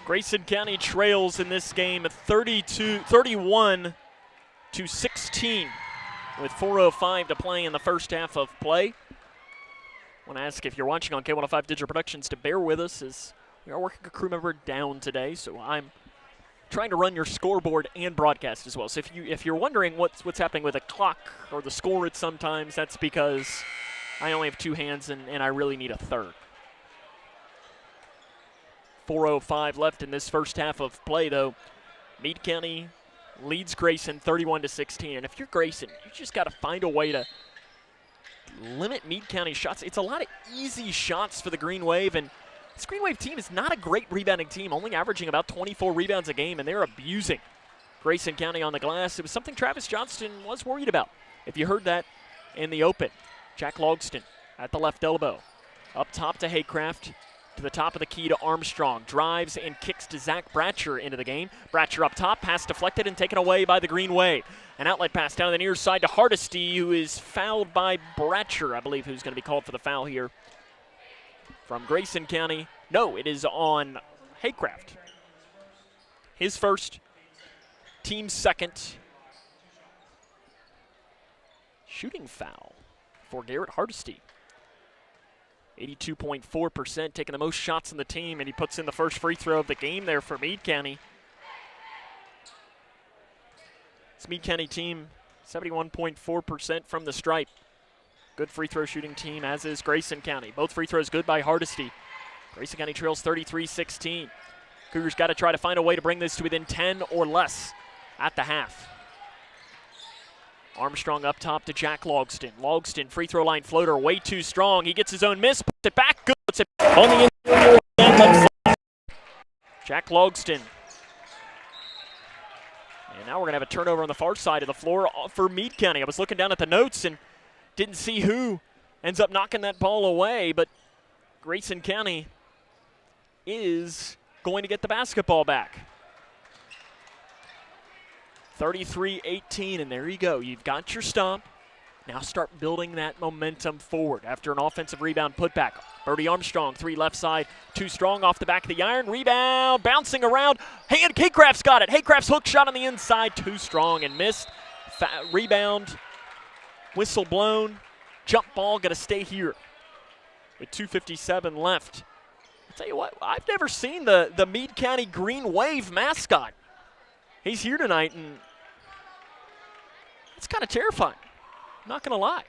Grayson County trails in this game 31-16 with 4:05 to play in the first half of play. I want to ask if you're watching on K105 Digital Productions to bear with us as we are working a crew member down today, so I'm trying to run your scoreboard and broadcast as well. So if you're wondering what's happening with the clock or the score at sometimes, that's because I only have 2 hands and I really need a third. 4:05 left in this first half of play, though. Meade County leads Grayson 31-16, and if you're Grayson, you just got to find a way to limit Meade County shots. It's a lot of easy shots for the Green Wave, and this Green Wave team is not a great rebounding team, only averaging about 24 rebounds a game, and they're abusing Grayson County on the glass. It was something Travis Johnston was worried about, if you heard that in the open. Jack Logston at the left elbow. Up top to Haycraft. To the top of the key to Armstrong. Drives and kicks to Zach Bratcher into the game. Bratcher up top. Pass deflected and taken away by the Green Wave. An outlet pass down the near side to Hardesty, who is fouled by Bratcher, I believe, who's going to be called for the foul here from Grayson County. No, it is on Haycraft. His first, team's second. Shooting foul for Garrett Hardesty. 82.4%, taking the most shots in the team, and he puts in the first free throw of the game there for Meade County. This Meade County team, 71.4% from the stripe. Good free throw shooting team, as is Grayson County. Both free throws good by Hardesty. Grayson County trails 33-16. Cougars got to try to find a way to bring this to within 10 or less at the half. Armstrong up top to Jack Logston. Logston, free throw line floater, way too strong. He gets his own miss, puts it back, good. Puts it on the interior again. Jack Logston. And now we're going to have a turnover on the far side of the floor for Meade County. I was looking down at the notes and didn't see who ends up knocking that ball away, but Grayson County is going to get the basketball back. 33-18, and there you go. You've got your stop. Now start building that momentum forward after an offensive rebound putback. Birdie Armstrong, 3 left side, too strong off the back of the iron. Rebound, bouncing around. Haycraft's got it. Haycraft's hook shot on the inside, too strong and missed. Rebound, whistle blown. Jump ball, going to stay here with 2:57 left. I'll tell you what, I've never seen the Meade County Green Wave mascot. He's here tonight, and it's kind of terrifying. Not going to lie.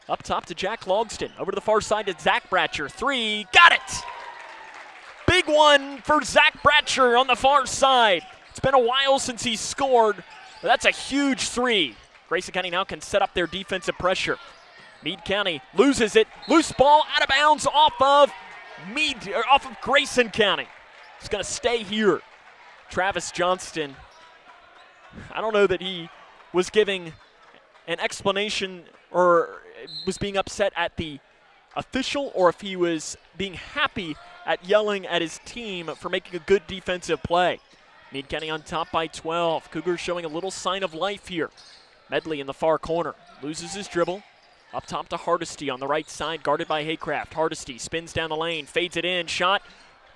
Up top to Jack Logston. Over to the far side to Zach Bratcher. 3, got it! Big one for Zach Bratcher on the far side. It's been a while since he's scored, but that's a huge 3. Grayson County now can set up their defensive pressure. Meade County loses it. Loose ball out of bounds off of Grayson County. It's going to stay here. Travis Johnston, I don't know that he was giving an explanation or was being upset at the official or if he was being happy at yelling at his team for making a good defensive play. Meade County on top by 12. Cougars showing a little sign of life here. Medley in the far corner. Loses his dribble. Up top to Hardesty on the right side, guarded by Haycraft. Hardesty spins down the lane, fades it in. Shot.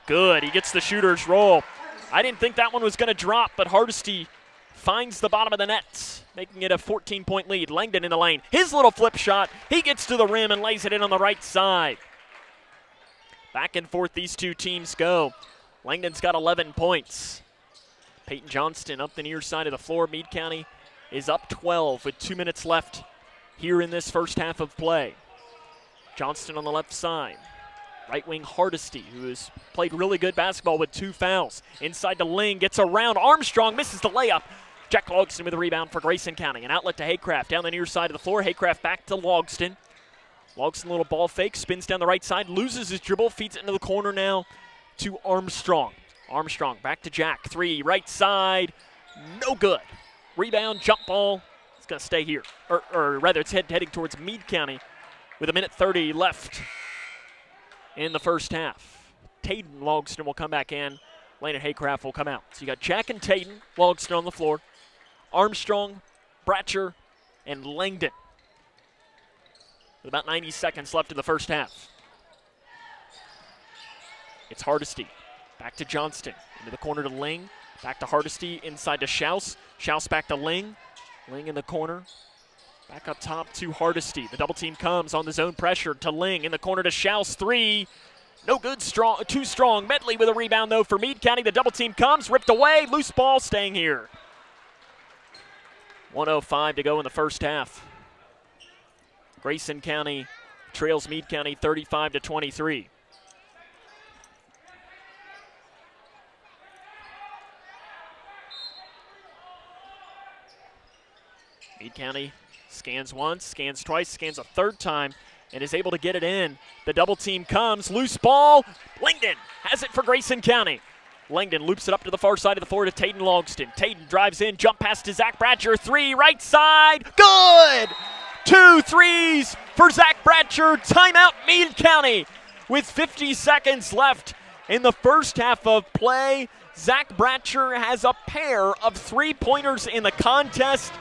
Good. He gets the shooter's roll. I didn't think that one was going to drop, but Hardesty finds the bottom of the net, making it a 14-point lead. Langdon in the lane. His little flip shot. He gets to the rim and lays it in on the right side. Back and forth these two teams go. Langdon's got 11 points. Peyton Johnston up the near side of the floor. Meade County is up 12 with 2 minutes left here in this first half of play. Johnston on the left side. Right wing Hardesty, who has played really good basketball with 2 fouls. Inside to Ling, gets around. Armstrong misses the layup. Jack Logston with a rebound for Grayson County. An outlet to Haycraft down the near side of the floor. Haycraft back to Logston. Logston, little ball fake, spins down the right side, loses his dribble, feeds it into the corner now to Armstrong. Armstrong back to Jack. 3, right side, no good. Rebound, jump ball. It's going to stay here. Or rather, it's heading towards Meade County with 1:30 left in the first half. Tayden Logston will come back in. Lana Haycraft will come out. So you got Jack and Tayden Logston on the floor. Armstrong, Bratcher, and Langdon. With about 90 seconds left in the first half. It's Hardesty. Back to Johnston. Into the corner to Ling. Back to Hardesty. Inside to Schaus. Schaus back to Ling. Ling in the corner. Back up top to Hardesty. The double team comes on the zone pressure to Ling. In the corner to Schaus. 3. No good. Too strong. Medley with a rebound, though, for Meade County. The double team comes. Ripped away. Loose ball staying here. 1:05 to go in the first half. Grayson County trails Meade County 35-23. Meade County scans once, scans twice, scans a third time, and is able to get it in. The double team comes, loose ball. Langdon has it for Grayson County. Langdon loops it up to the far side of the floor to Tayden Logston. Tayden drives in, jump pass to Zach Bratcher. 3, right side, good! 2 threes for Zach Bratcher. Timeout Meade County with 50 seconds left in the first half of play. Zach Bratcher has a pair of 3-pointers in the contest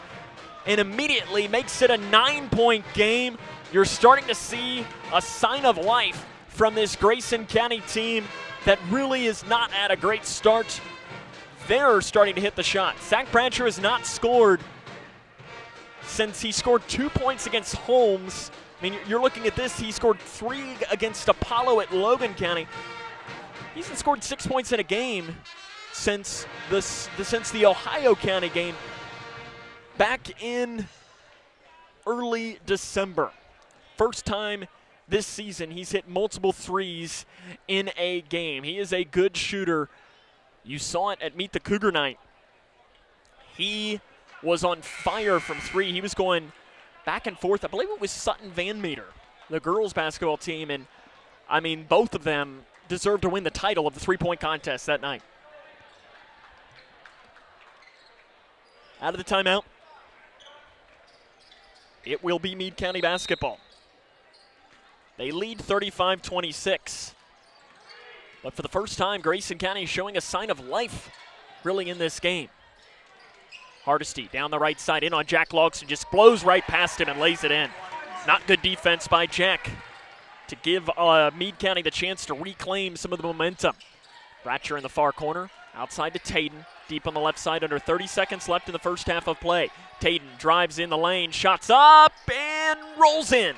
and immediately makes it a 9-point game. You're starting to see a sign of life from this Grayson County team that really is not at a great start. They're starting to hit the shot. Zach Bratcher has not scored since he scored 2 points against Holmes. I mean, you're looking at this. He scored 3 against Apollo at Logan County. He hasn't scored 6 points in a game since the Ohio County game back in early December. First time this season he's hit multiple threes in a game. He is a good shooter. You saw it at Meet the Cougar night. He was on fire from 3. He was going back and forth. I believe it was Sutton Van Meter, the girls basketball team, and I mean, both of them deserved to win the title of the 3-point contest that night. Out of the timeout, it will be Meade County basketball. They lead 35-26. But for the first time, Grayson County is showing a sign of life really in this game. Hardesty down the right side, in on Jack Logston, just blows right past him and lays it in. Not good defense by Jack to give Meade County the chance to reclaim some of the momentum. Bratcher in the far corner, outside to Tayden, deep on the left side, under 30 seconds left in the first half of play. Tayden drives in the lane, shots up, and rolls in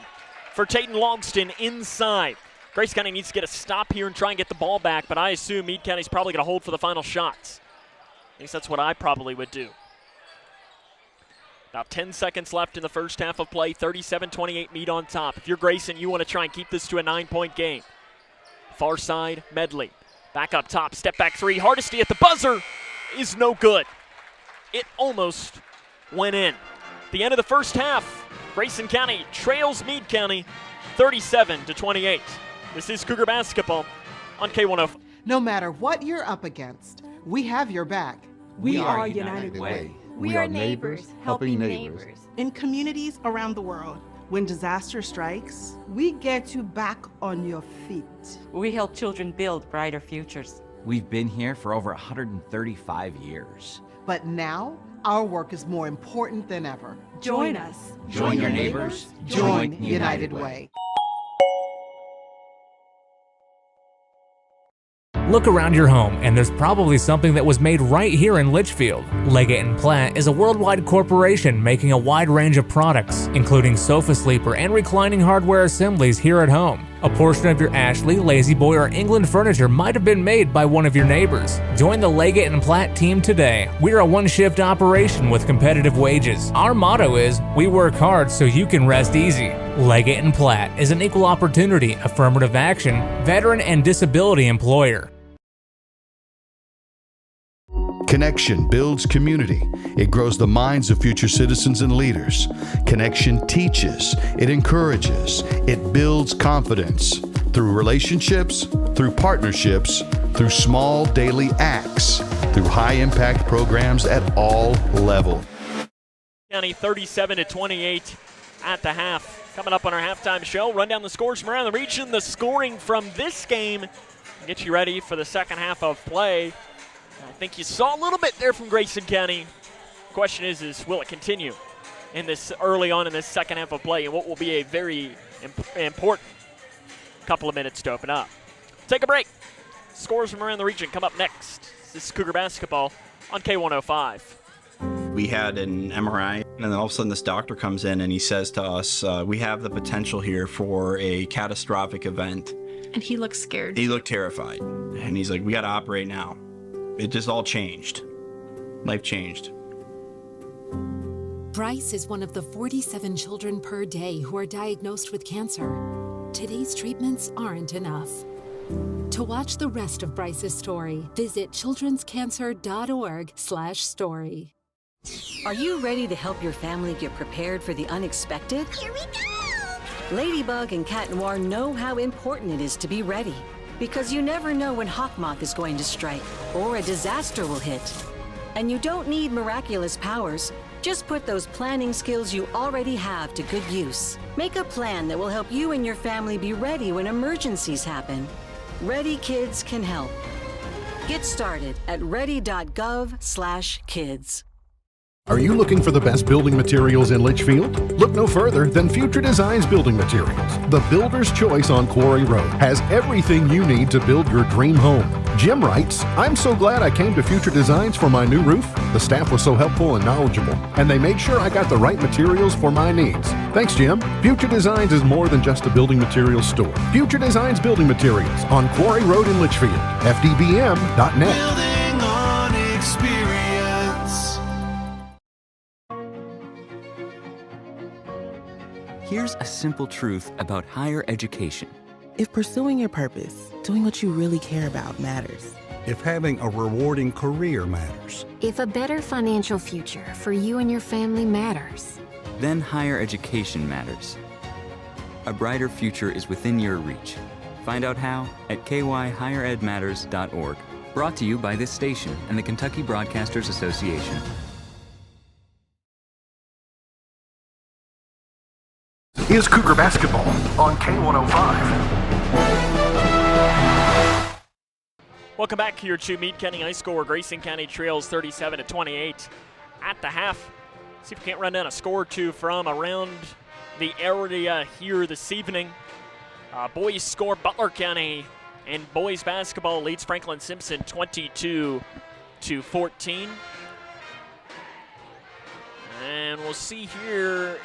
for Tayden Logston inside. Grayson County needs to get a stop here and try and get the ball back, but I assume Meade County's probably going to hold for the final shots. At least that's what I probably would do. About 10 seconds left in the first half of play, 37-28 Meade on top. If you're Grayson, you want to try and keep this to a 9-point game. Far side, Medley. Back up top, step back 3. Hardesty at the buzzer is no good. It almost went in. At the end of the first half, Grayson County trails Meade County 37-28. This is Cougar basketball on K105. No matter what you're up against, We have your back. We are United Way. We are neighbors, helping neighbors. In communities around the world, when disaster strikes, we get you back on your feet. We help children build brighter futures. We've been here for over 135 years. But now, our work is more important than ever. Join us. Join your neighbors. Join United Way. Look around your home, and there's probably something that was made right here in Litchfield. Leggett & Platt is a worldwide corporation making a wide range of products, including sofa sleeper and reclining hardware assemblies here at home. A portion of your Ashley, Lazy Boy, or England furniture might have been made by one of your neighbors. Join the Leggett & Platt team today. We're a one-shift operation with competitive wages. Our motto is, we work hard so you can rest easy. Leggett & Platt is an equal opportunity, affirmative action, veteran, and disability employer. Connection builds community. It grows the minds of future citizens and leaders. Connection teaches. It encourages. It builds confidence. Through relationships, through partnerships, through small daily acts, through high-impact programs at all levels. County 37-28 at the half. Coming up on our halftime show, run down the scores from around the region, the scoring from this game, get you ready for the second half of play. I think you saw a little bit there from Grayson County. Question is will it continue in this early on in this second half of play, and what will be a very important couple of minutes to open up. Take a break. Scores from around the region come up next. This is Cougar Basketball on K105. We had an MRI, and then all of a sudden this doctor comes in and he says to us, we have the potential here for a catastrophic event. And he looked scared. He looked terrified. And he's like, we got to operate now. It just all changed. Life changed. Bryce is one of the 47 children per day who are diagnosed with cancer. Today's treatments aren't enough. To watch the rest of Bryce's story, visit childrenscancer.org/story. Are you ready to help your family get prepared for the unexpected? Here we go! Ladybug and Cat Noir know how important it is to be ready. Because you never know when Hawkmoth is going to strike, or a disaster will hit. And you don't need miraculous powers. Just put those planning skills you already have to good use. Make a plan that will help you and your family be ready when emergencies happen. Ready Kids can help. Get started at ready.gov/kids. Are you looking for the best building materials in Litchfield? Look no further than Future Designs Building Materials. The builder's choice on Quarry Road has everything you need to build your dream home. Jim writes, I'm so glad I came to Future Designs for my new roof. The staff was so helpful and knowledgeable, and they made sure I got the right materials for my needs. Thanks, Jim. Future Designs is more than just a building materials store. Future Designs Building Materials on Quarry Road in Litchfield. FDBM.net. Building on experience. Here's a simple truth about higher education. If pursuing your purpose, doing what you really care about matters. If having a rewarding career matters. If a better financial future for you and your family matters. Then higher education matters. A brighter future is within your reach. Find out how at kyhigheredmatters.org. Brought to you by this station and the Kentucky Broadcasters Association. Is Cougar Basketball on K105. Welcome back here to Meade County High School, where Grayson County trails 37-28 at the half. See if we can't run down a score or two from around the area here this evening. Boys score Butler County, and boys basketball leads Franklin Simpson 22-14. And we'll see here,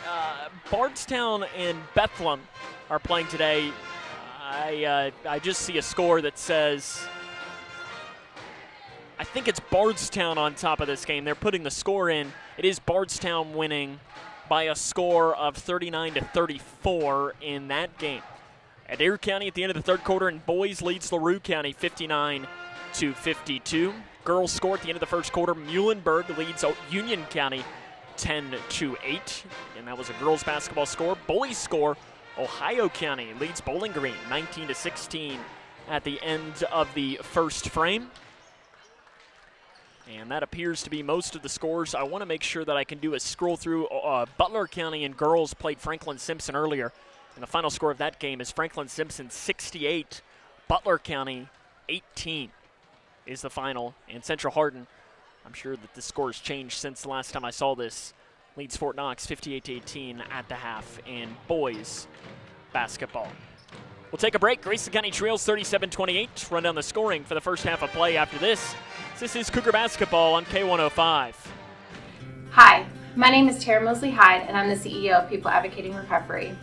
Bardstown and Bethlehem are playing today. I just see a score that says, I think it's Bardstown on top of this game. They're putting the score in. It is Bardstown winning by a score of 39-34 in that game. Adair County at the end of the third quarter, and boys leads LaRue County 59-52. Girls score at the end of the first quarter. Muhlenberg leads Union County 10-8, and that was a girls basketball score. Boys score, Ohio County leads Bowling Green 19-16 at the end of the first frame. And that appears to be most of the scores. I want to make sure that I can do a scroll through. Butler County and girls played Franklin Simpson earlier. And the final score of that game is Franklin Simpson 68, Butler County 18 is the final. And Central Hardin, I'm sure that the score has changed since the last time I saw this, leads Fort Knox 58-18 at the half in boys basketball. We'll take a break. Grayson County trails 37-28. Run down the scoring for the first half of play after this. This is Cougar basketball on K105. Hi, my name is Tara Mosley Hyde, and I'm the CEO of People Advocating Recovery.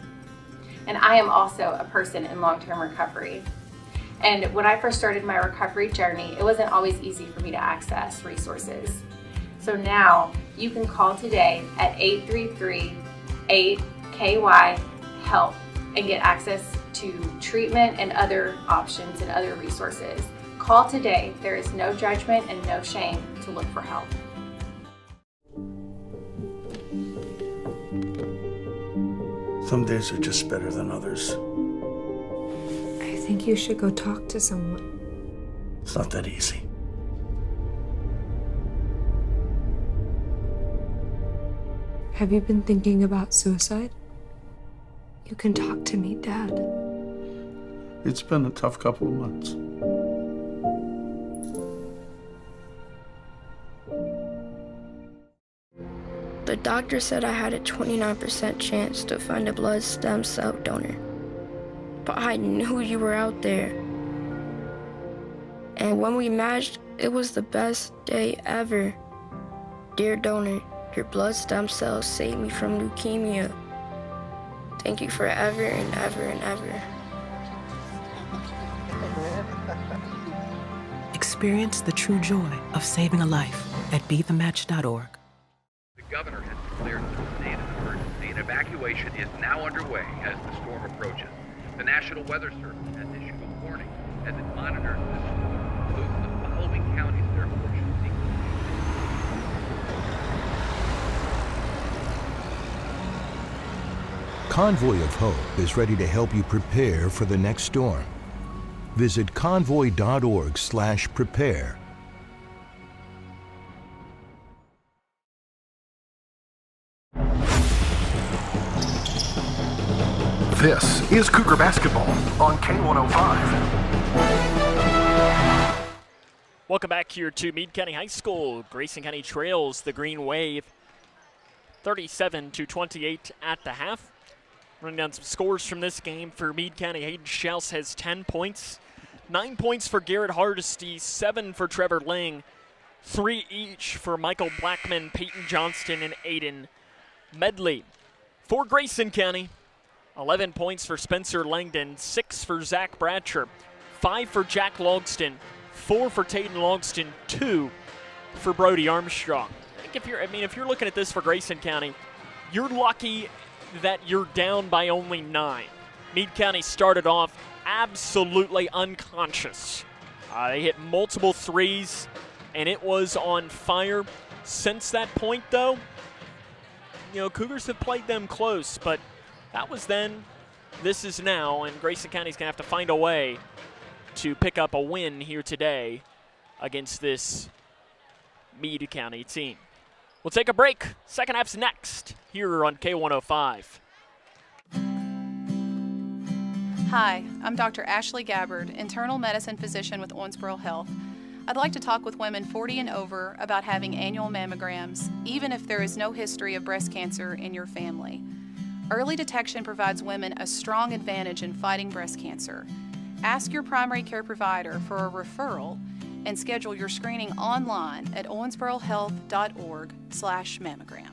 And I am also a person in long-term recovery. And when I first started my recovery journey, it wasn't always easy for me to access resources. So now you can call today at 833-8KY-HELP and get access to treatment and other options and other resources. Call today. There is no judgment and no shame to look for help. Some days are just better than others. I think you should go talk to someone. It's not that easy. Have you been thinking about suicide? You can talk to me, Dad. It's been a tough couple of months. The doctor said I had a 29% chance to find a blood stem cell donor. But I knew you were out there. And when we matched, it was the best day ever. Dear donor, your blood stem cells saved me from leukemia. Thank you forever and ever and ever. Experience the true joy of saving a life at BeTheMatch.org. The governor has declared the state of emergency, and evacuation is now underway as the storm approaches. The National Weather Service has issued a warning as it monitors the storm. Those in the following counties, therefore, should seek. Convoy of Hope is ready to help you prepare for the next storm. Visit convoy.org/prepare. This is Cougar basketball on K105. Welcome back here to Meade County High School. Grayson County trails the Green Wave 37-28 at the half. Running down some scores from this game for Meade County. Hayden Schaus has 10 points. 9 points for Garrett Hardesty, 7 for Trevor Ling, 3 each for Michael Blackman, Peyton Johnston, and Aiden Medley. For Grayson County, 11 points for Spencer Langdon, 6 for Zach Bratcher, 5 for Jack Logston, 4 for Tayden Logston, 2 for Brody Armstrong. I think if you're looking at this for Grayson County, you're lucky that you're down by only 9. Meade County started off absolutely unconscious. They hit multiple threes, and it was on fire. Since that point, though, Cougars have played them close, but that was then, this is now, and Grayson County's going to have to find a way to pick up a win here today against this Meade County team. We'll take a break. Second half's next here on K105. Hi, I'm Dr. Ashley Gabbard, internal medicine physician with Owensboro Health. I'd like to talk with women 40 and over about having annual mammograms, even if there is no history of breast cancer in your family. Early detection provides women a strong advantage in fighting breast cancer. Ask your primary care provider for a referral and schedule your screening online at owensborohealth.org/mammogram.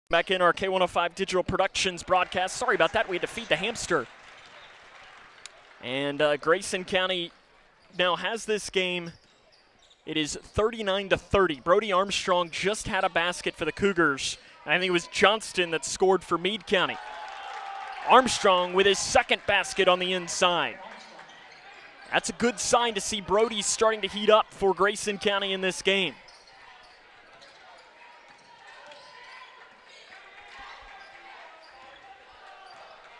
Back in our K105 Digital Productions broadcast. Sorry about that. We had to feed the hamster. And Grayson County now has this game. It is 39-30. Brody Armstrong just had a basket for the Cougars. And I think it was Johnston that scored for Meade County. Armstrong with his second basket on the inside. That's a good sign to see Brody starting to heat up for Grayson County in this game.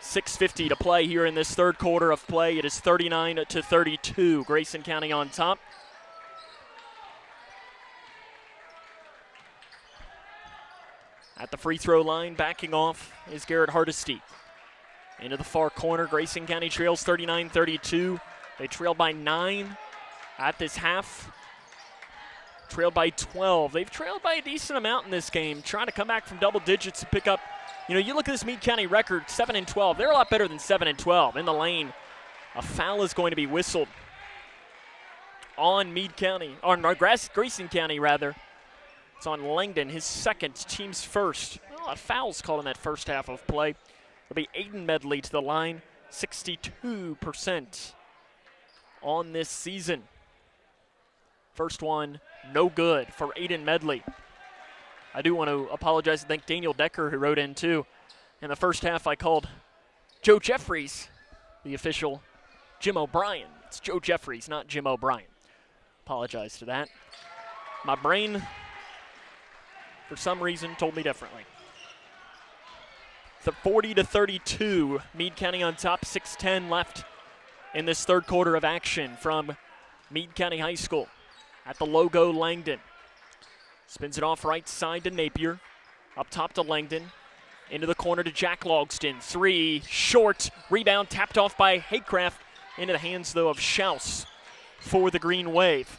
.650 to play here in this third quarter of play. It is 39-32. Grayson County on top. At the free throw line, backing off, is Garrett Hardesty. Into the far corner, Grayson County trails 39-32. They trail by 9 at this half. Trailed by 12. They've trailed by a decent amount in this game, trying to come back from double digits to pick up. You know, you look at this Meade County record, 7-12. They're a lot better than 7-12. In the lane, a foul is going to be whistled on Meade County, on Grayson County rather. It's on Langdon, his second, team's first. Well, a foul's called in that first half of play. It'll be Aiden Medley to the line, 62% on this season. First one, no good for Aiden Medley. I do want to apologize and thank Daniel Decker, who wrote in too. In the first half, I called Joe Jeffries the official Jim O'Brien. It's Joe Jeffries, not Jim O'Brien. Apologize to that. My brain, for some reason, told me differently. The 40-32, Meade County on top, 6:10 left in this third quarter of action from Meade County High School. At the logo, Langdon. Spins it off right side to Napier. Up top to Langdon. Into the corner to Jack Logston. 3, short. Rebound tapped off by Haycraft. Into the hands, though, of Schaus for the Green Wave.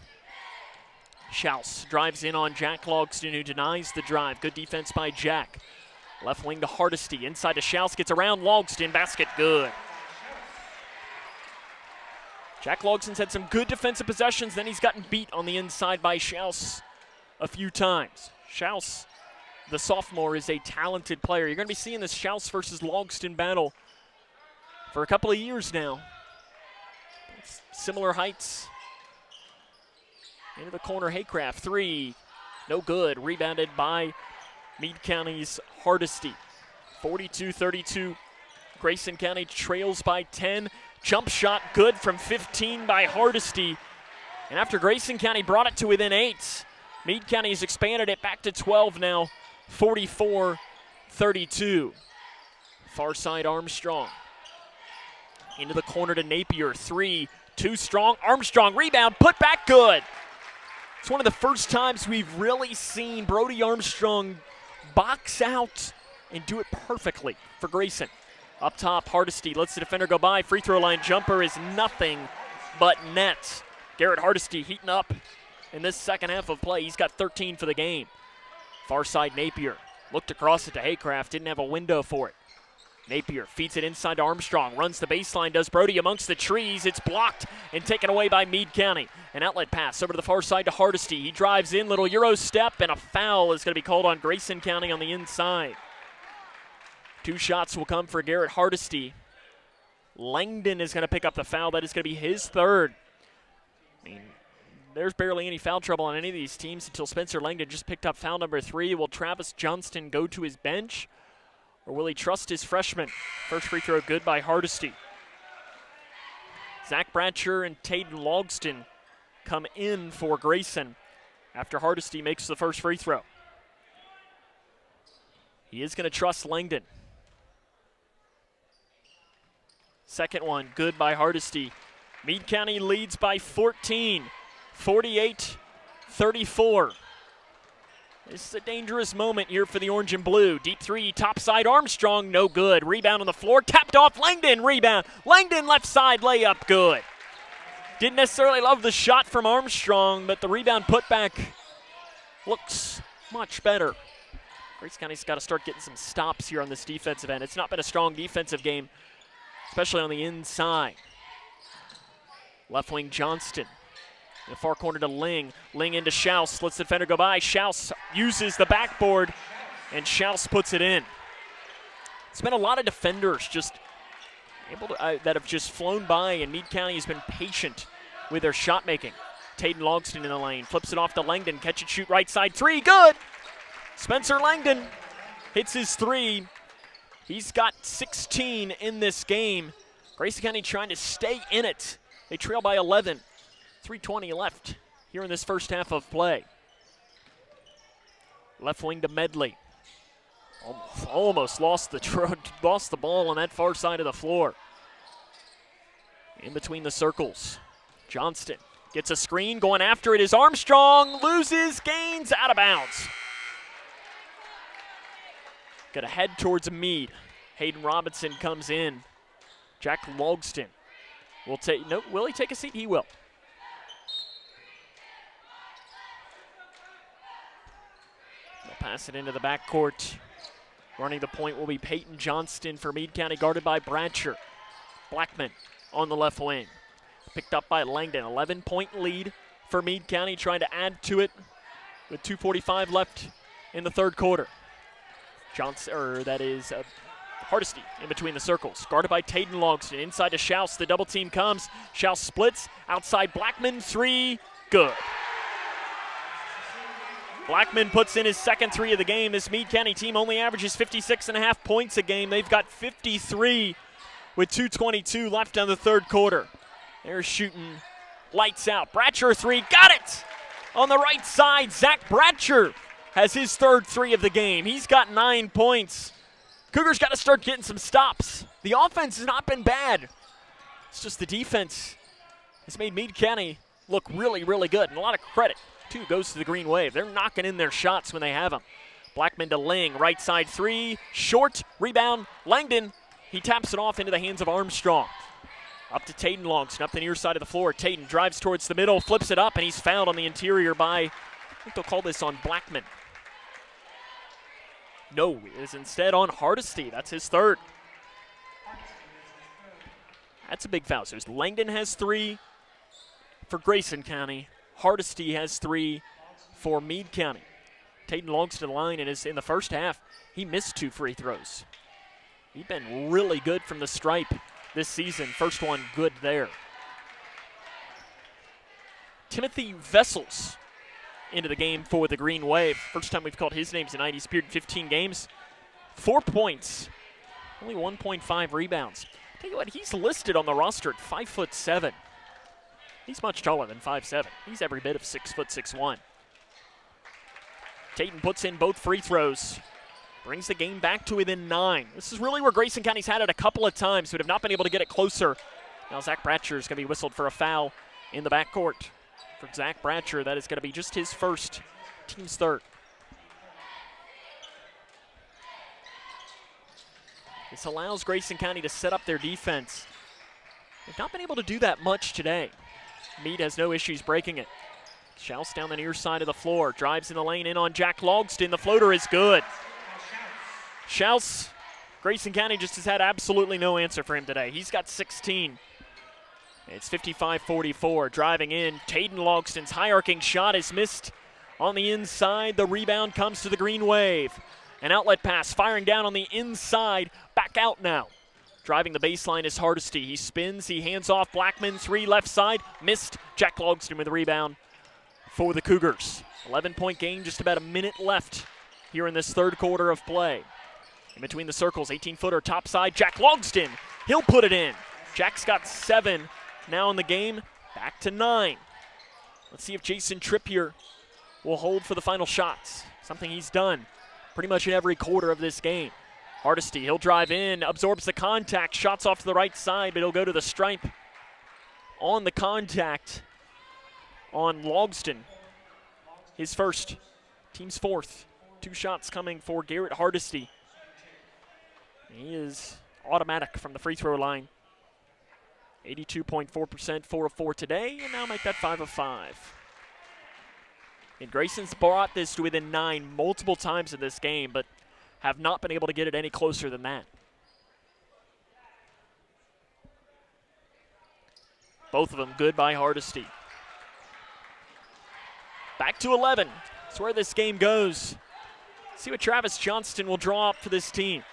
Schaus drives in on Jack Logston, who denies the drive. Good defense by Jack. Left wing to Hardesty. Inside to Schaus. Gets around Logston. Basket good. Jack Logston's had some good defensive possessions. Then he's gotten beat on the inside by Schaus a few times. Schaus, the sophomore, is a talented player. You're going to be seeing this Schaus versus Logston battle for a couple of years now. Similar heights. Into the corner, Haycraft. 3, no good. Rebounded by Meade County's Hardesty. 42-32. Grayson County trails by 10. Jump shot good from 15 by Hardesty. And after Grayson County brought it to within 8, Meade County has expanded it back to 12 now, 44-32. Far side Armstrong. Into the corner to Napier. 3, too strong. Armstrong, rebound, put back good. It's one of the first times we've really seen Brody Armstrong box out and do it perfectly for Grayson. Up top, Hardesty lets the defender go by. Free throw line jumper is nothing but net. Garrett Hardesty heating up in this second half of play. He's got 13 for the game. Far side Napier looked across it to Haycraft, didn't have a window for it. Napier feeds it inside to Armstrong, runs the baseline, does Brody amongst the trees. It's blocked and taken away by Meade County. An outlet pass over to the far side to Hardesty. He drives in, little Euro step, and a foul is going to be called on Grayson County on the inside. 2 shots will come for Garrett Hardesty. Langdon is going to pick up the foul. That is going to be his third. I mean, there's barely any foul trouble on any of these teams until Spencer Langdon just picked up foul number 3. Will Travis Johnston go to his bench, or will he trust his freshman? First free throw good by Hardesty. Zach Bratcher and Taden Logston come in for Grayson after Hardesty makes the first free throw. He is going to trust Langdon. Second one, good by Hardesty. Meade County leads by 14, 48-34. This is a dangerous moment here for the orange and blue. Deep 3, top side, Armstrong, no good. Rebound on the floor, tapped off, Langdon, rebound. Langdon left side, layup, good. Didn't necessarily love the shot from Armstrong, but the rebound putback looks much better. Grayson County's got to start getting some stops here on this defensive end. It's not been a strong defensive game, especially on the inside. Left wing Johnston. In the far corner to Ling. Ling into Schaus. Lets the defender go by. Schaus uses the backboard and Schaus puts it in. It's been a lot of defenders just able to, that have just flown by, and Meade County has been patient with their shot making. Taden Logston in the lane, flips it off to Langdon, catch and shoot right side three, good! Spencer Langdon hits his three. He's got 16 in this game. Grayson County trying to stay in it. They trail by 11. 3:20 left here in this first half of play. Left wing to Medley. Almost lost the ball on that far side of the floor. In between the circles. Johnston gets a screen, going after it is Armstrong, loses, gains, out of bounds. Got to head towards Meade. Hayden Robinson comes in. Jack Logston will take, no, will he take a seat? He will. They'll pass it into the backcourt. Running the point will be Peyton Johnston for Meade County, guarded by Bratcher. Blackman on the left wing. Picked up by Langdon. 11-point lead for Meade County, trying to add to it with 2:45 left in the third quarter. Hardesty in between the circles. Guarded by Taden Logston. Inside to Schaus. The double team comes. Schaus splits. Outside Blackman. Three. Good. Blackman puts in his second three of the game. This Meade County team only averages 56.5 points a game. They've got 53 with 2:22 left on the third quarter. They're shooting lights out. Bratcher three. Got it! On the right side, Zach Bratcher has his third three of the game. He's got 9 points. Cougars got to start getting some stops. The offense has not been bad. It's just the defense has made Meade County look really, really good. And a lot of credit, too, goes to the Green Wave. They're knocking in their shots when they have them. Blackman to Ling, right side three, short, rebound, Langdon. He taps it off into the hands of Armstrong. Up to Taden Logston, up the near side of the floor. Taden drives towards the middle, flips it up, and he's fouled on the interior by, I think they'll call this on Blackman. No, it is instead on Hardesty. That's his third. That's a big foul. So Langdon has three for Grayson County. Hardesty has three for Meade County. Taden Logston to the line, and in the first half, he missed 2 free throws. He's been really good from the stripe this season. First one good there. Timothy Vessels into the game for the Green Wave. First time we've called his name tonight. He's appeared in 15 games. 4 points. Only 1.5 rebounds. Tell you what, he's listed on the roster at 5'7". He's much taller than 5'7". He's every bit of 6'6'1". Taden puts in both free throws. Brings the game back to within 9. This is really where Grayson County's had it a couple of times, but have not been able to get it closer. Now Zach Bratcher is going to be whistled for a foul in the backcourt. For Zach Bratcher, that is going to be just his first, team's third. This allows Grayson County to set up their defense. They've not been able to do that much today. Meade has no issues breaking it. Schaus down the near side of the floor, drives in the lane in on Jack Logston. The floater is good. Schaus, Grayson County just has had absolutely no answer for him today. He's got 16. It's 55-44. Driving in, Taden Logston's high arcing shot is missed on the inside. The rebound comes to the Green Wave. An outlet pass firing down on the inside. Back out now. Driving the baseline is Hardesty. He spins, he hands off Blackman. 3 left side, missed. Jack Logston with the rebound for the Cougars. 11-point game, just about a minute left here in this third quarter of play. In between the circles, 18-footer top side, Jack Logston. He'll put it in. Jack's got 7 now in the game, back to 9. Let's see if Jason Trippier will hold for the final shots. Something he's done pretty much in every quarter of this game. Hardesty, he'll drive in, absorbs the contact, shots off to the right side, but he'll go to the stripe on the contact on Logston. His first, team's fourth. 2 shots coming for Garrett Hardesty. He is automatic from the free throw line. 82.4%, 4 of 4 today, and now make that 5 of 5. And Grayson's brought this to within 9 multiple times in this game, but have not been able to get it any closer than that. Both of them good by Hardesty. Back to 11. That's where this game goes. See what Travis Johnston will draw up for this team.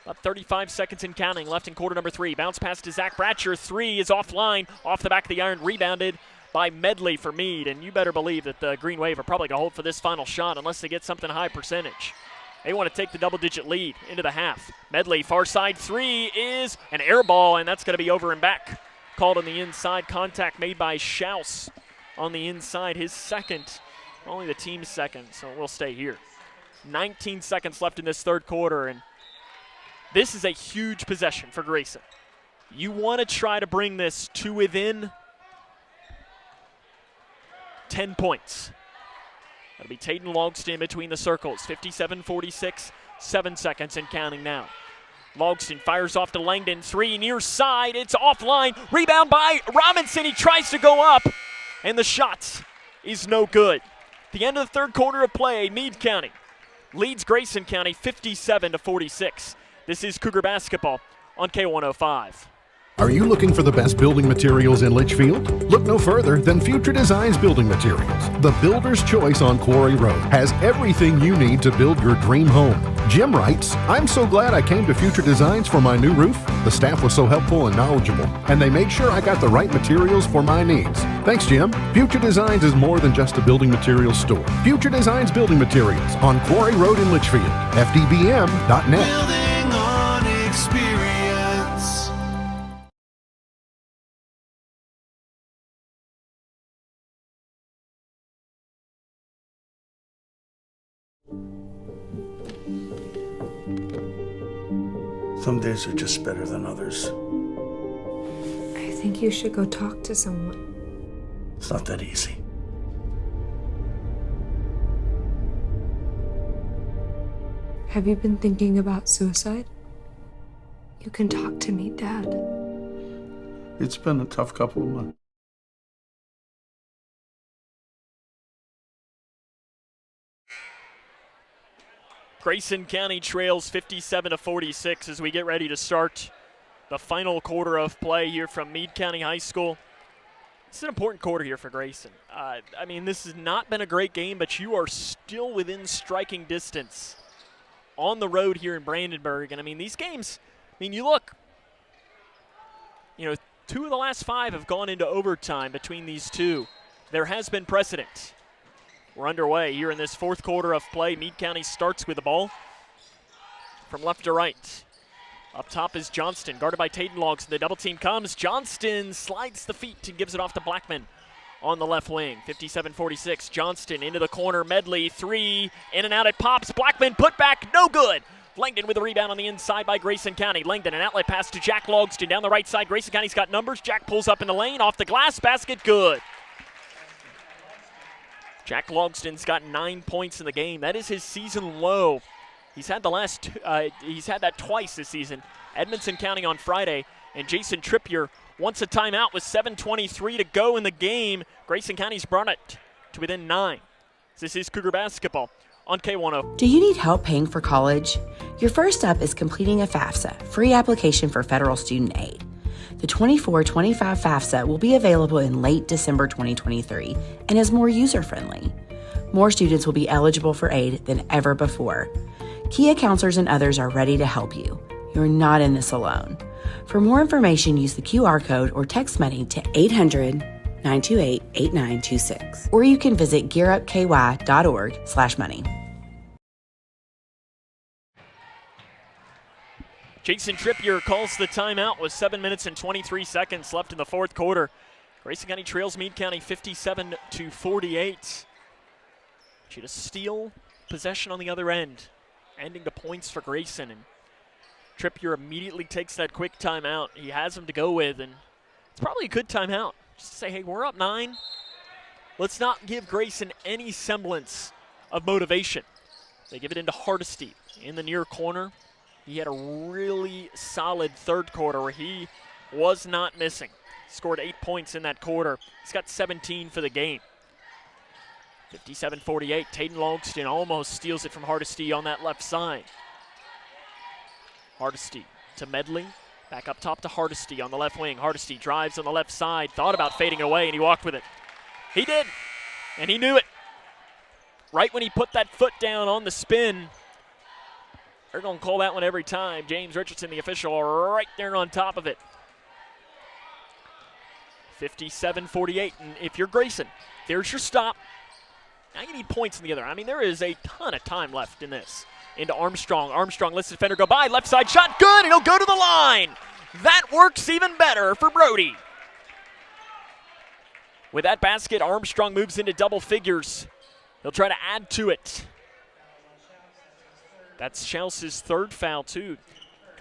About 35 seconds and counting left in quarter number 3. Bounce pass to Zach Bratcher. 3 is offline, off the back of the iron, rebounded by Medley for Meade. And you better believe that the Green Wave are probably going to hold for this final shot unless they get something high percentage. They want to take the double-digit lead into the half. Medley, far side 3 is an air ball, and that's going to be over and back. Called on the inside. Contact made by Schaus on the inside. His second, only the team's second, so we'll stay here. 19 seconds left in this third quarter, and this is a huge possession for Grayson. You want to try to bring this to within 10 points. That'll be Taden Logston between the circles. 57-46, 7 seconds and counting now. Logston fires off to Langdon. 3 near side. It's offline. Rebound by Robinson. He tries to go up, and the shot is no good. The end of the third quarter of play, Meade County leads Grayson County 57-46. This is Cougar basketball on K105. Are you looking for the best building materials in Litchfield? Look no further than Future Designs Building Materials. The builder's choice on Quarry Road has everything you need to build your dream home. Jim writes, I'm so glad I came to Future Designs for my new roof. The staff was so helpful and knowledgeable, and they made sure I got the right materials for my needs. Thanks, Jim. Future Designs is more than just a building materials store. Future Designs Building Materials on Quarry Road in Litchfield. FDBM.net. Building on experience. Some days are just better than others. I think you should go talk to someone. It's not that easy. Have you been thinking about suicide? You can talk to me, Dad. It's been a tough couple of months. Grayson County trails 57-46 as we get ready to start the final quarter of play here from Meade County High School. It's an important quarter here for Grayson. I mean, this has not been a great game, but you are still within striking distance on the road here in Brandenburg. And I mean, these games, you look, 2 of the last 5 have gone into overtime between these two. There has been precedent. We're underway here in this fourth quarter of play. Meade County starts with the ball from left to right. Up top is Johnston, guarded by Taden Logston. The double team comes. Johnston slides the feet and gives it off to Blackman on the left wing. 57-46. Johnston into the corner. Medley, 3, in and out it pops. Blackman put back, no good. Langdon with a rebound on the inside by Grayson County. Langdon, an outlet pass to Jack Logston down the right side. Grayson County's got numbers. Jack pulls up in the lane, off the glass, basket, good. Jack Logston's got 9 points in the game. That is his season low. He's had he's had that twice this season. Edmondson County on Friday, and Jason Trippier wants a timeout with 7:23 to go in the game. Grayson County's brought it to within 9. This is Cougar basketball on K105. Do you need help paying for college? Your first step is completing a FAFSA, free application for federal student aid. The 24-25 FAFSA will be available in late December 2023 and is more user-friendly. More students will be eligible for aid than ever before. Kia counselors and others are ready to help you. You're not in this alone. For more information, use the QR code or text money to 800-928-8926. Or you can visit gearupky.org/money. Jason Trippier calls the timeout with 7 minutes and 23 seconds left in the fourth quarter. Grayson County trails Meade County 57-48. She to steal possession on the other end, ending the points for Grayson. And Trippier immediately takes that quick timeout. He has him to go with, and it's probably a good timeout. Just to say, hey, we're up 9. Let's not give Grayson any semblance of motivation. They give it into Hardesty in the near corner. He had a really solid third quarter where he was not missing. Scored 8 points in that quarter. He's got 17 for the game. 57-48. Taden Logston almost steals it from Hardesty on that left side. Hardesty to Medley. Back up top to Hardesty on the left wing. Hardesty drives on the left side. Thought about fading away, and he walked with it. He did, and he knew it. right when he put that foot down on the spin. They're going to call that one every time. James Richardson, the official, right there on top of it. 57-48, and if you're Grayson, there's your stop. Now you need points in the other. I mean, there is a ton of time left in this. Into Armstrong. Armstrong lets the defender go by. Left side shot, good, and he'll go to the line. That works even better for Brody. With that basket, Armstrong moves into double figures. He'll try to add to it. That's Schaus's third foul, too.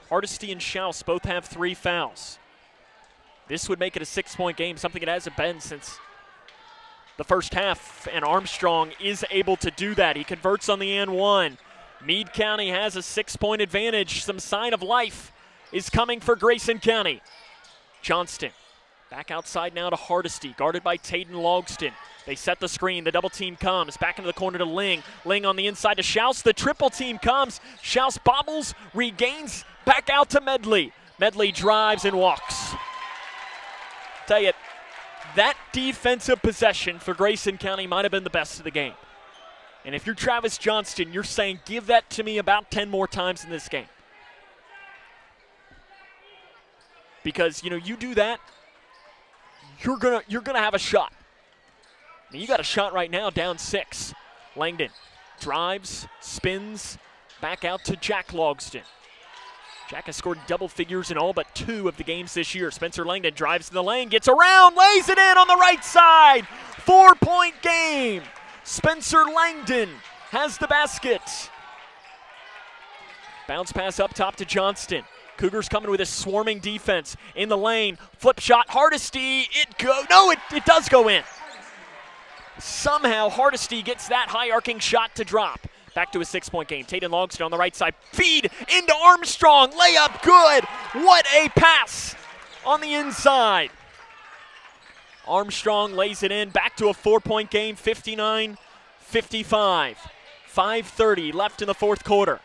Hardesty and Schaus both have 3 fouls. This would make it a 6-point game, something it hasn't been since the first half, and Armstrong is able to do that. He converts on the and one. Meade County has a 6-point advantage. Some sign of life is coming for Grayson County. Johnston back outside now to Hardesty, guarded by Taden Logston. They set the screen. The double team comes. Back into the corner to Ling. Ling on the inside to Schaus. The triple team comes. Schaus bobbles, regains, back out to Medley. Medley drives and walks. Tell you, that defensive possession for Grayson County might have been the best of the game. And if you're Travis Johnston, you're saying, give that to me about 10 more times in this game. Because, you know, you do that, you're gonna have a shot. I mean, you got a shot right now, down 6. Langdon drives, spins, back out to Jack Logston. Jack has scored double figures in all but 2 of the games this year. Spencer Langdon drives in the lane, gets around, lays it in on the right side. 4-point game. Spencer Langdon has the basket. Bounce pass up top to Johnston. Cougars coming with a swarming defense in the lane. Flip shot, Hardesty, it does go in. Somehow Hardesty gets that high arcing shot to drop. Back to a 6-point game. Taden Logston on the right side. Feed into Armstrong. Layup good. What a pass on the inside. Armstrong lays it in. Back to a 4-point game. 59-55. 5:30 left in the fourth quarter.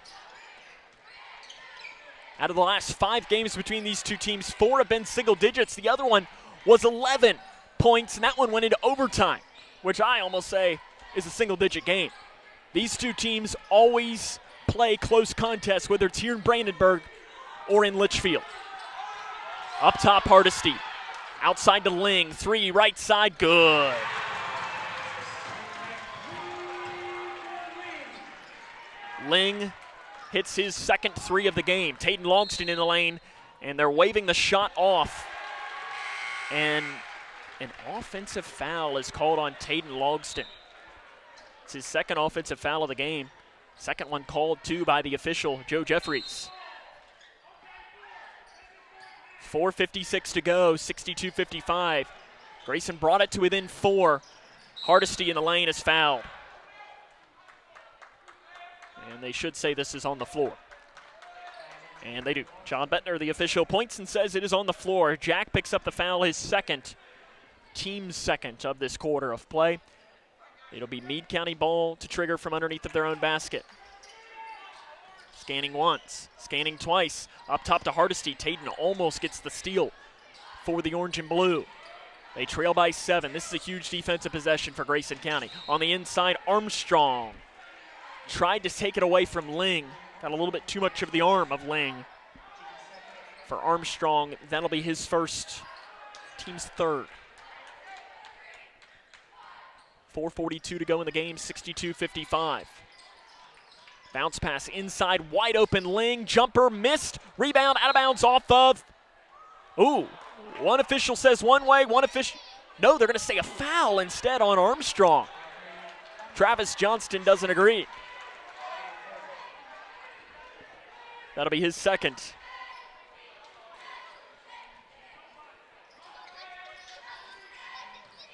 Out of the last 5 games between these two teams, 4 have been single digits. The other one was 11 points, and that one went into overtime, which I almost say is a single-digit game. These two teams always play close contests, whether it's here in Brandenburg or in Litchfield. Up top, Hardesty. Outside to Ling. 3, right side, good. Ling hits his second 3 of the game. Taden Logston in the lane, and they're waving the shot off. And an offensive foul is called on Taden Logston. It's his second offensive foul of the game. Second one called, too, by the official, Joe Jeffries. 4:56 to go, 62-55. Grayson brought it to within 4. Hardesty in the lane is fouled. And they should say this is on the floor. And they do. John Bettner, the official, points and says it is on the floor. Jack picks up the foul, his second, team's second of this quarter of play. It'll be Meade County ball to trigger from underneath of their own basket. Scanning once, scanning twice. Up top to Hardesty. Taden almost gets the steal for the orange and blue. They trail by 7. This is a huge defensive possession for Grayson County. On the inside, Armstrong tried to take it away from Ling. Got a little bit too much of the arm of Ling. For Armstrong, that'll be his first, team's third. 4:42 to go in the game, 62-55. Bounce pass inside, wide open Ling, jumper missed, rebound out of bounds off of, one official says one way, one official, no, they're gonna say a foul instead on Armstrong. Travis Johnston doesn't agree. That'll be his second.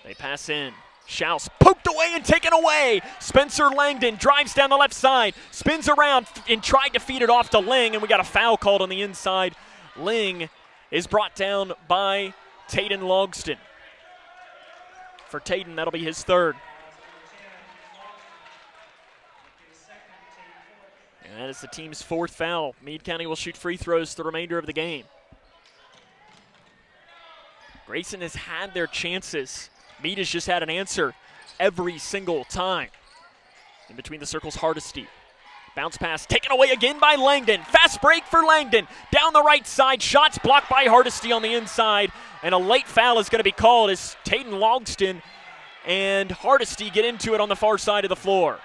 They pass in. Schaus poked away and taken away. Spencer Langdon drives down the left side, spins around and tried to feed it off to Ling, and we got a foul called on the inside. Ling is brought down by Taden Logston. For Taden, that'll be his third. And that is the team's 4th foul. Meade County will shoot free throws the remainder of the game. Grayson has had their chances. Meade has just had an answer every single time. In between the circles, Hardesty. Bounce pass taken away again by Langdon. Fast break for Langdon. Down the right side. Shots blocked by Hardesty on the inside. And a late foul is going to be called as Taden Logston and Hardesty get into it on the far side of the floor.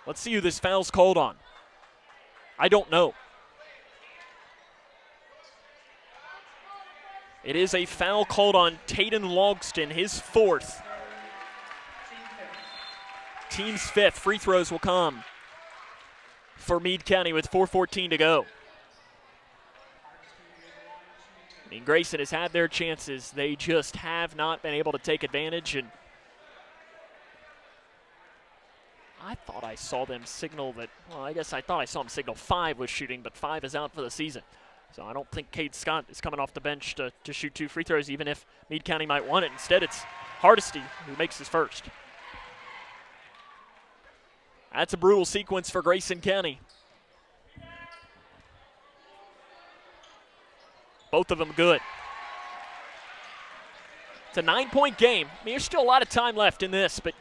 Let's see who this foul's called on. I don't know. It is a foul called on Taden Logston, his 4th. Team's 5th. Free throws will come for Meade County with 4:14 to go. I mean, Grayson has had their chances. They just have not been able to take advantage, and I thought I saw them signal that, well, I guess I thought I saw them signal 5 was shooting, but 5 is out for the season. So I don't think Cade Scott is coming off the bench to shoot 2 free throws, even if Meade County might want it. Instead, it's Hardesty who makes his first. That's a brutal sequence for Grayson County. Both of them good. It's a 9-point game. I mean, there's still a lot of time left in this, but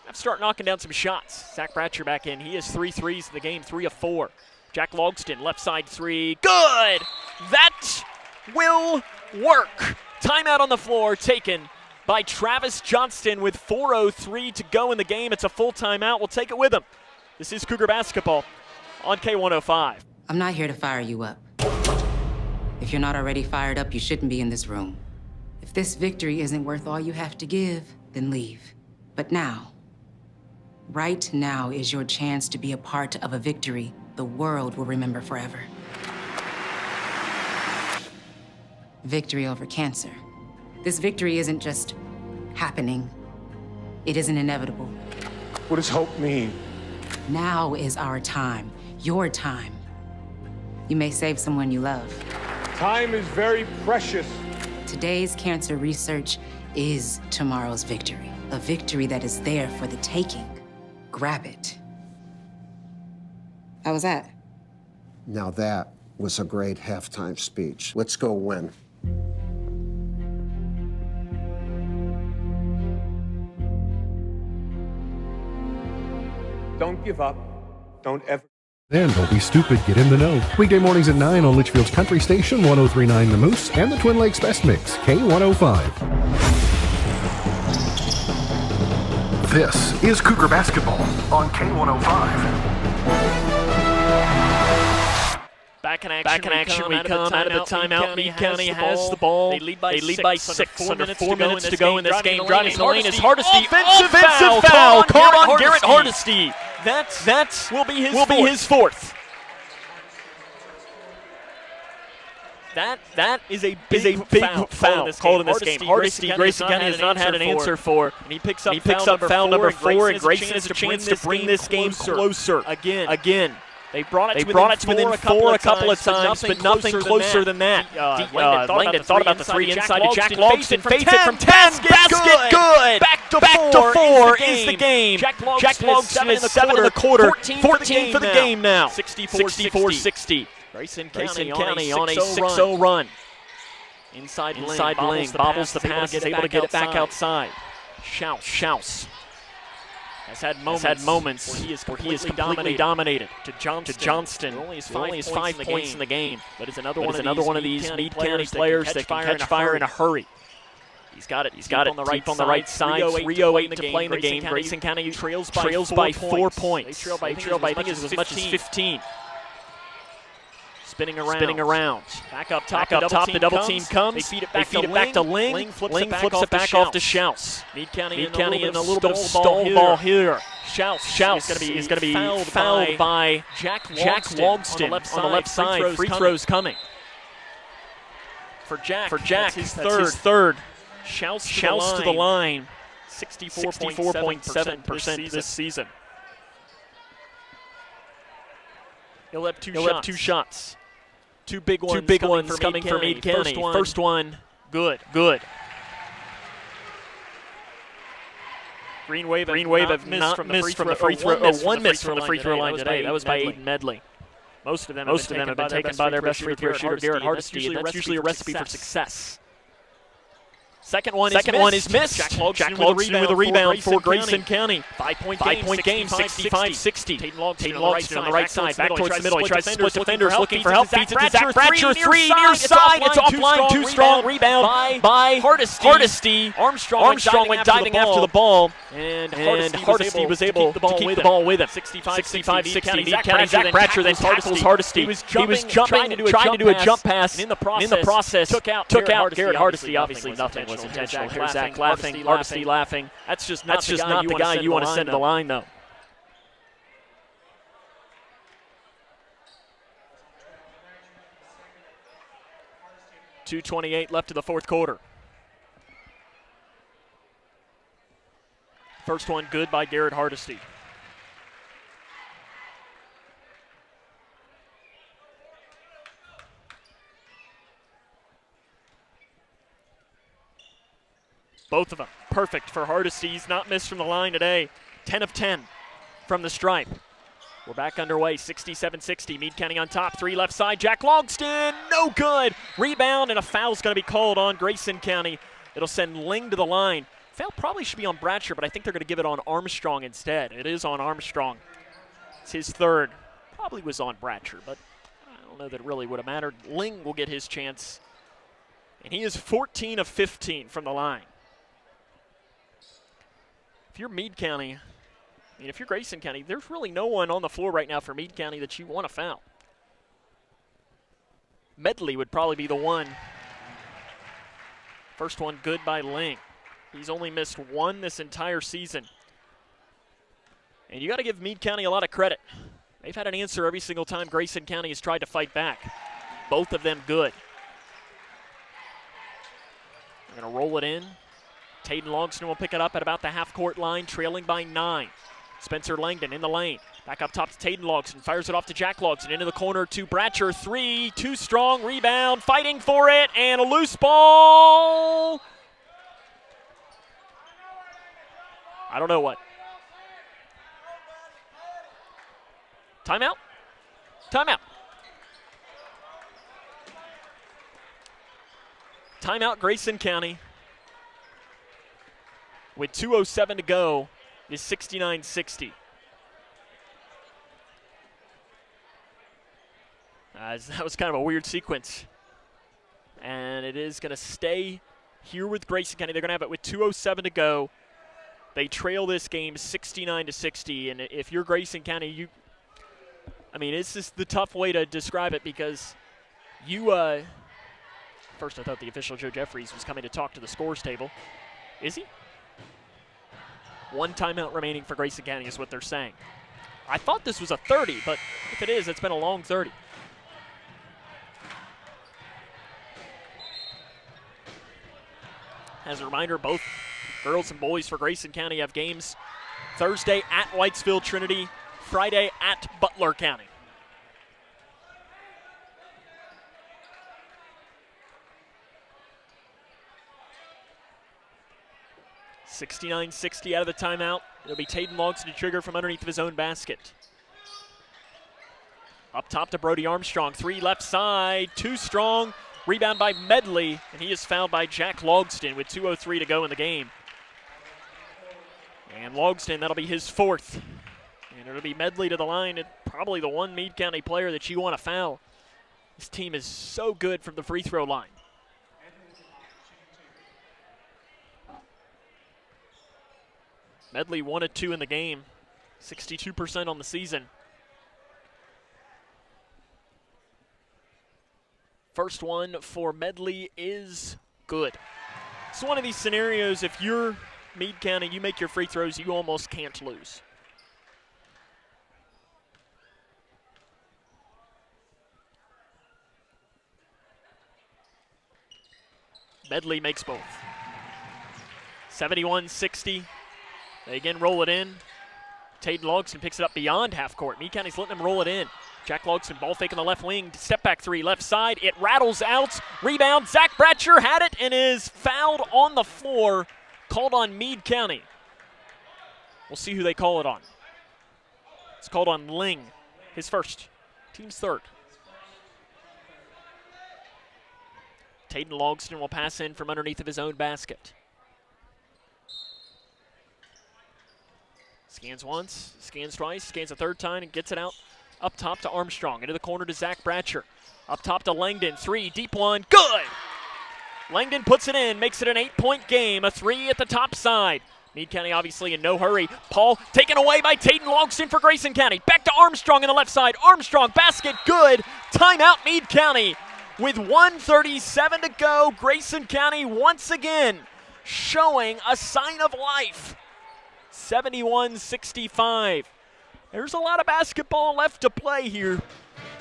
have to start knocking down some shots. Zach Bratcher back in. He has 3 threes in the game, 3 of 4. Jack Logston, left side 3. Good! That will work. Timeout on the floor taken by Travis Johnston with 4:03 to go in the game. It's a full timeout. We'll take it with him. This is Cougar basketball on K105. I'm not here to fire you up. If you're not already fired up, you shouldn't be in this room. If this victory isn't worth all you have to give, then leave. But now, right now is your chance to be a part of a victory the world will remember forever. Victory over cancer. This victory isn't just happening. It isn't inevitable. What does hope mean? Now is our time, your time. You may save someone you love. Time is very precious. Today's cancer research is tomorrow's victory. A victory that is there for the taking. Grab it. How was that? Now that was a great halftime speech. Let's go win. Don't give up. Don't ever. Then don't be stupid, get in the know. Weekday mornings at 9 on Litchfield's Country Station, 103.9 The Moose, and the Twin Lakes Best Mix, K105. This is Cougar Basketball on K105. Back in action, we come out of the timeout. Meade County has the ball. They lead by 6 under 4 minutes to go in this game. Driving the lane is Hardesty. Offensive foul called on Garrett Hardesty. That will be his 4th. That is a big foul called in this game. Hardesty, Grayson County has not had an answer for. And he picks up foul number 4, and Grayson has a chance to bring this game closer. Again. They brought it to within 4 a couple of times, but nothing closer than that. Langdon thought about the 3 inside to Jack Logston. Fades it from 10. Basket good. Back to 4 is the game. Jack Logston is 7 in the quarter. 14 for the game now. 64-60. Grayson County on a 6-0 run. Inside lane, bobbles the pass, is able to get it back outside. Schaus has had moments where he is completely dominated. To Johnston. Only has 5 points in the game. But is another one of these Meade County players that can catch fire in a hurry. He's got it on the right side. 3:08 to play in the game. Grayson County trails by 4 points. They trail by I think as much as 15. Spinning around. Back up top, the double team comes. They feed it back to Ling. Ling flips it back off to Schaus. Meade County in a little bit of stall ball here. Schaus is going to be fouled by Jack Logston on the left side. Free throws coming. For Jack, that's his third. Schaus to the line. 64.7% this season. He'll have 2 shots. 2 big ones coming for Meade County. First one, good. Green Wave have not missed from the free throw. One miss from the free throw line today. That was by Aiden Medley. Most of them have been taken by their best free throw shooter, Garrett Hardesty, and that's usually a recipe for success. Second one is missed. Jack Logston with a rebound for Grayson County. 5-point game, 65-60. Tatum Logston on the right side, back towards the middle. He tries to split defenders, looking for help. Feeds it to Zach Bratcher. Three near side. It's offline. Too strong. Rebound by Hardesty. Armstrong went diving after the ball, and Hardesty was able to keep the ball with him. 65-60. Meade County. Zach Bratcher then tackles Hardesty. He was jumping, trying to do a jump pass, and in the process took out Garrett Hardesty. Obviously, nothing was intentional. Here's Zach laughing, Hardesty laughing. That's just not the guy you want to send to the line, though. .228 left to the fourth quarter. First one good by Garrett Hardesty. Both of them perfect for Hardesty. He's not missed from the line today. 10 of 10 from the stripe. We're back underway, 67-60. Meade County on top, 3 left side. Jack Logston, no good. Rebound, and a foul's going to be called on Grayson County. It'll send Ling to the line. Foul probably should be on Bratcher, but I think they're going to give it on Armstrong instead. It is on Armstrong. It's his third. Probably was on Bratcher, but I don't know that it really would have mattered. Ling will get his chance, and he is 14 of 15 from the line. If you're Meade County, I mean, if you're Grayson County, there's really no one on the floor right now for Meade County that you want to foul. Medley would probably be the one. First one good by Ling. He's only missed one this entire season. And you got to give Meade County a lot of credit. They've had an answer every single time Grayson County has tried to fight back. Both of them good. They're going to roll it in. Tatum Logston will pick it up at about the half-court line, trailing by 9. Spencer Langdon in the lane. Back up top to Tatum Logston. Fires it off to Jack Logston. Into the corner to Bratcher. 3, too strong. Rebound. Fighting for it. And a loose ball. I don't know what. Timeout? Timeout. Timeout, Grayson County. With 2:07 to go, is 69-60. That was kind of a weird sequence. And it is going to stay here with Grayson County. They're going to have it with 2:07 to go. They trail this game 69-60. And if you're Grayson County, I mean, it's just the tough way to describe it because first I thought the official Joe Jeffries was coming to talk to the scores table. Is he? 1 timeout remaining for Grayson County is what they're saying. I thought this was a 30, but if it is, it's been a long 30. As a reminder, both girls and boys for Grayson County have games Thursday at Whitesville Trinity, Friday at Butler County. .69-60 out of the timeout. It'll be Tatum Logston to trigger from underneath of his own basket. Up top to Brody Armstrong. 3 left side. Too strong. Rebound by Medley. And he is fouled by Jack Logston with 2:03 to go in the game. And Logston, that'll be his 4th. And it'll be Medley to the line. And probably the one Meade County player that you want to foul. This team is so good from the free throw line. Medley 1 of 2 in the game, 62% on the season. First one for Medley is good. It's one of these scenarios, if you're Meade County, you make your free throws, you almost can't lose. Medley makes both. 71-60. They again roll it in. Tatum Logston picks it up beyond half court. Meade County's letting them roll it in. Jack Logston, ball fake on the left wing. Step back 3, left side. It rattles out. Rebound. Zach Bratcher had it and is fouled on the floor. Called on Meade County. We'll see who they call it on. It's called on Ling, his first, Team's third. Taden Logston will pass in from underneath of his own basket. Scans once, scans twice, scans a third time, and gets it out up top to Armstrong. Into the corner to Zach Bratcher. Up top to Langdon. 3, deep one, good! Langdon puts it in, makes it an 8-point game. A 3 at the top side. Meade County obviously in no hurry. Paul taken away by Taden Logston for Grayson County. Back to Armstrong on the left side. Armstrong, basket, good. Timeout, Meade County. With 1:37 to go, Grayson County once again showing a sign of life. 71-65. There's a lot of basketball left to play here.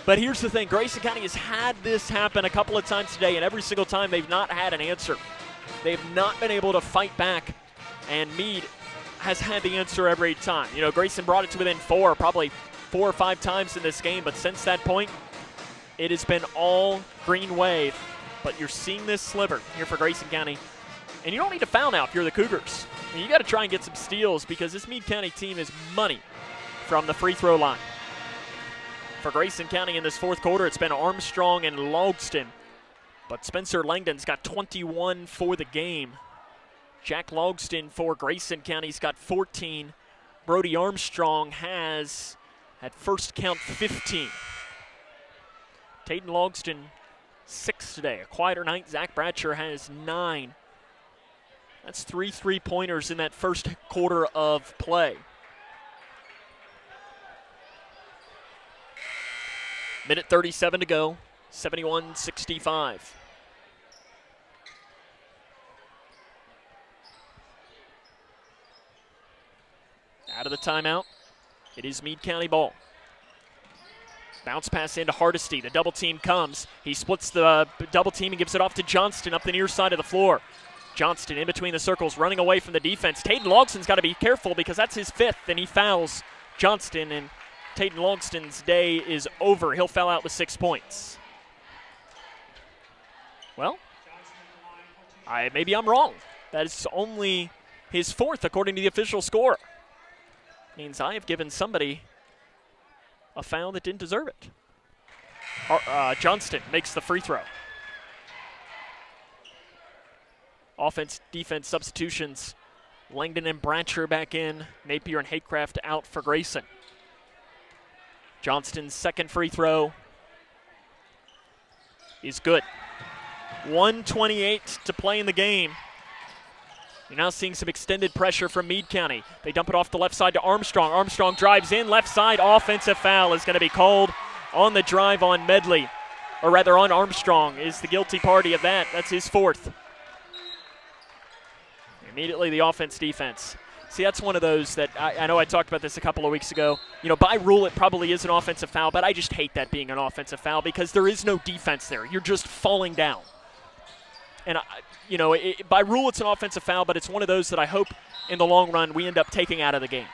But here's the thing, Grayson County has had this happen a couple of times today, and every single time they've not had an answer. They've not been able to fight back, and Meade has had the answer every time. You know, Grayson brought it to within 4, probably 4 or 5 times in this game, but since that point, it has been all green wave. But you're seeing this sliver here for Grayson County, and you don't need to foul now if you're the Cougars. I mean, you got to try and get some steals because this Meade County team is money from the free throw line. For Grayson County in this fourth quarter, it's been Armstrong and Logston. But Spencer Langdon's got 21 for the game. Jack Logston for Grayson County's got 14. Brody Armstrong has, at first count, 15. Taden Logston, 6 today. A quieter night. Zach Bratcher has 9. That's 3 3-pointers in that first quarter of play. Minute 37 to go, 71-65. Out of the timeout, it is Meade County ball. Bounce pass into Hardesty, the double team comes. He splits the double team and gives it off to Johnston up the near side of the floor. Johnston in between the circles, running away from the defense. Taden Logston's got to be careful because that's his 5th, and he fouls Johnston, and Taden Logston's day is over. He'll foul out with 6 points. Well, maybe I'm wrong. That is only his 4th according to the official score. Means I have given somebody a foul that didn't deserve it. Johnston makes the free throw. Offense, defense substitutions. Langdon and Bratcher back in. Napier and Haycraft out for Grayson. Johnston's second free throw is good. 1:28 to play in the game. You're now seeing some extended pressure from Meade County. They dump it off the left side to Armstrong. Armstrong drives in, left side, offensive foul is going to be called on the drive on Medley. Or rather on Armstrong is the guilty party of that. That's his 4th. Immediately the offense, defense. See, that's one of those that I know I talked about this a couple of weeks ago. You know, by rule, it probably is an offensive foul, but I just hate that being an offensive foul because there is no defense there. You're just falling down. And, you know, by rule, it's an offensive foul, but it's one of those that I hope in the long run we end up taking out of the game.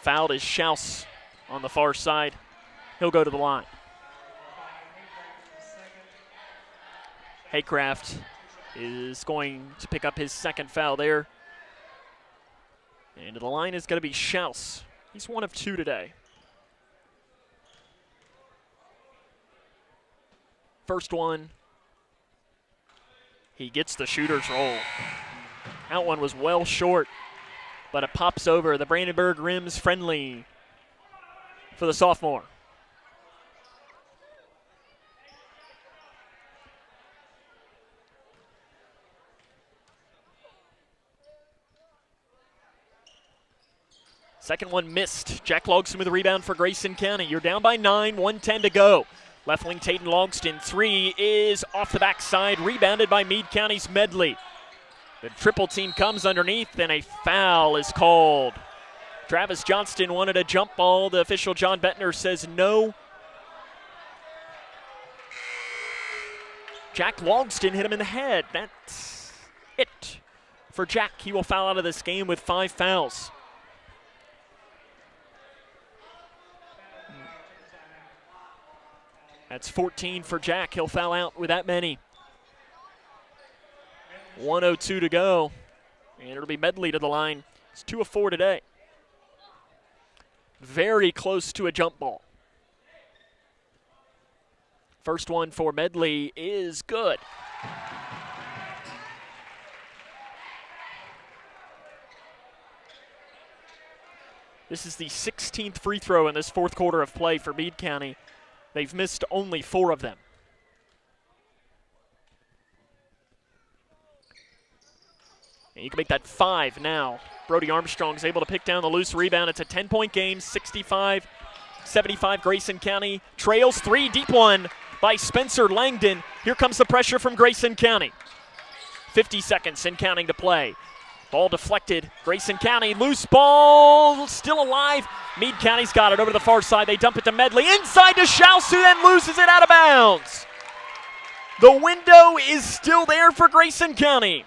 Fouled is Schaus on the far side. He'll go to the line. Haycraft is going to pick up his second foul there. And the line is going to be Schaus. He's 1 of 2 today. First one. He gets the shooter's roll. That one was well short, but it pops over. The Brandenburg rims friendly for the sophomore. Second one missed. Jack Logston with a rebound for Grayson County. You're down by 9, 1:10 to go. Left wing Taden Logston, 3 is off the backside, rebounded by Meade County's Medley. The triple team comes underneath, and a foul is called. Travis Johnston wanted a jump ball. The official, John Bettner, says no. Jack Logston hit him in the head. That's it for Jack. He will foul out of this game with 5 fouls. That's 14 for Jack. He'll foul out with that many. 1:02 to go. And it'll be Medley to the line. It's 2 of 4 today. Very close to a jump ball. First one for Medley is good. This is the 16th free throw in this fourth quarter of play for Meade County. They've missed only 4 of them. And you can make that 5 now. Brody Armstrong is able to pick down the loose rebound. It's a 10-point game, 65-75. Grayson County trails. 3, deep one by Spencer Langdon. Here comes the pressure from Grayson County. 50 seconds and counting to play. Ball deflected. Grayson County, loose ball, still alive. Meade County's got it over to the far side. They dump it to Medley. Inside to Schaus, who then loses it out of bounds. The window is still there for Grayson County.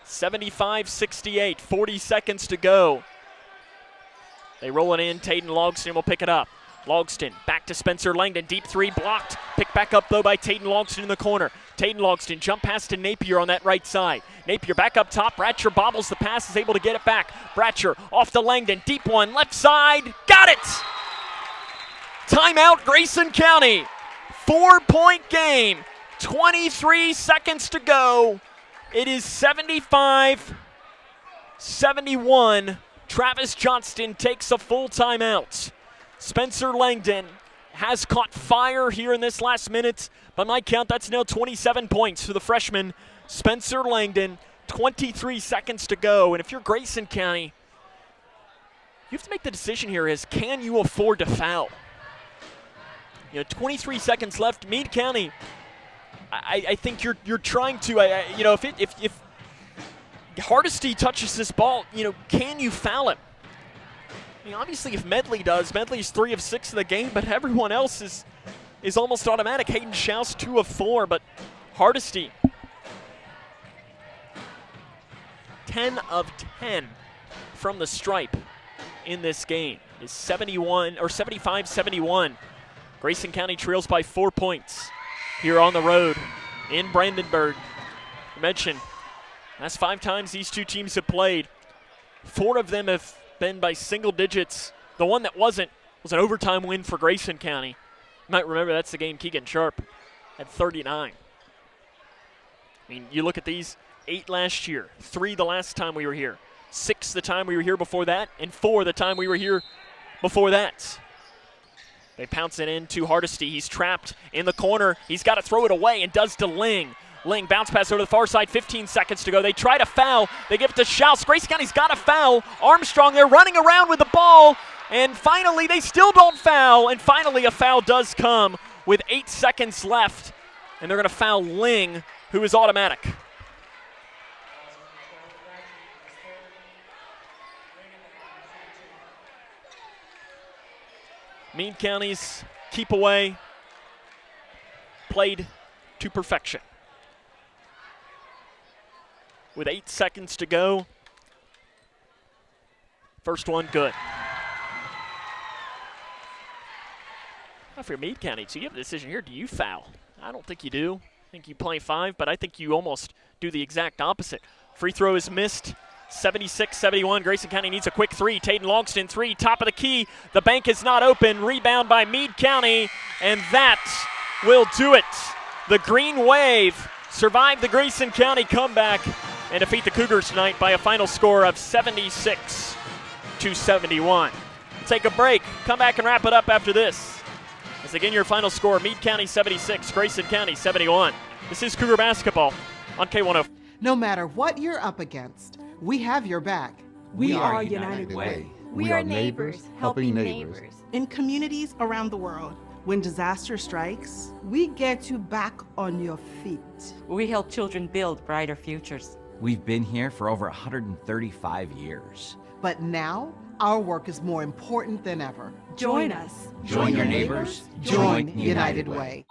75-68, 40 seconds to go. They roll it in. Tayden Logston will pick it up. Logston back to Spencer Langdon. Deep 3 blocked. Picked back up, though, by Tayden Logston in the corner. Tayden Logston jump pass to Napier on that right side. Napier back up top. Bratcher bobbles the pass, is able to get it back. Bratcher off to Langdon. Deep one, left side. Got it! Timeout, Grayson County. 4-point game. 23 seconds to go. It is 75-71. Travis Johnston takes a full timeout. Spencer Langdon has caught fire here in this last minute. By my count, that's now 27 points for the freshman, Spencer Langdon. 23 seconds to go. And if you're Grayson County, you have to make the decision here is, can you afford to foul? 23 seconds left. Meade County, I think you're trying to, if Hardesty touches this ball, can you foul him? Obviously, if Medley does, Medley's 3 of 6 in the game, but everyone else is almost automatic. Hayden Schaus 2 of 4, but Hardesty 10 of 10 from the stripe in this game. Is 75-71. Grayson County trails by 4 points here on the road in Brandenburg. I mentioned that's 5 times these two teams have played. 4 of them have been by single digits. The one that wasn't was an overtime win for Grayson County. You might remember that's the game Keegan Sharp had 39. You look at these, 8 last year, 3 the last time we were here, 6 the time we were here before that, and 4 the time we were here before that. They pounce it in to Hardesty. He's trapped in the corner. He's got to throw it away and does to Ling. Ling bounce pass over to the far side, 15 seconds to go. They try to foul. They give it to Schaus. Grayson County's got a foul. Armstrong, they're running around with the ball. And finally, they still don't foul. And finally, a foul does come with 8 seconds left. And they're going to foul Ling, who is automatic. Meade County's keep away played to perfection. With 8 seconds to go. First one good. Now for Meade County, so you have a decision here. Do you foul? I don't think you do. I think you play 5, but I think you almost do the exact opposite. Free throw is missed. 76-71. Grayson County needs a quick 3. Tayden Logston 3, top of the key. The bank is not open. Rebound by Meade County, and that will do it. The Green Wave survived the Grayson County comeback and defeat the Cougars tonight by a final score of 76-71. Take a break. Come back and wrap it up after this. As again, your final score, Meade County 76, Grayson County 71. This is Cougar Basketball on K105. No matter what you're up against, we have your back. We are United Way. We are neighbors helping neighbors. In communities around the world, when disaster strikes, we get you back on your feet. We help children build brighter futures. We've been here for over 135 years. But now, our work is more important than ever. Join us. Join your neighbors. Join United Way.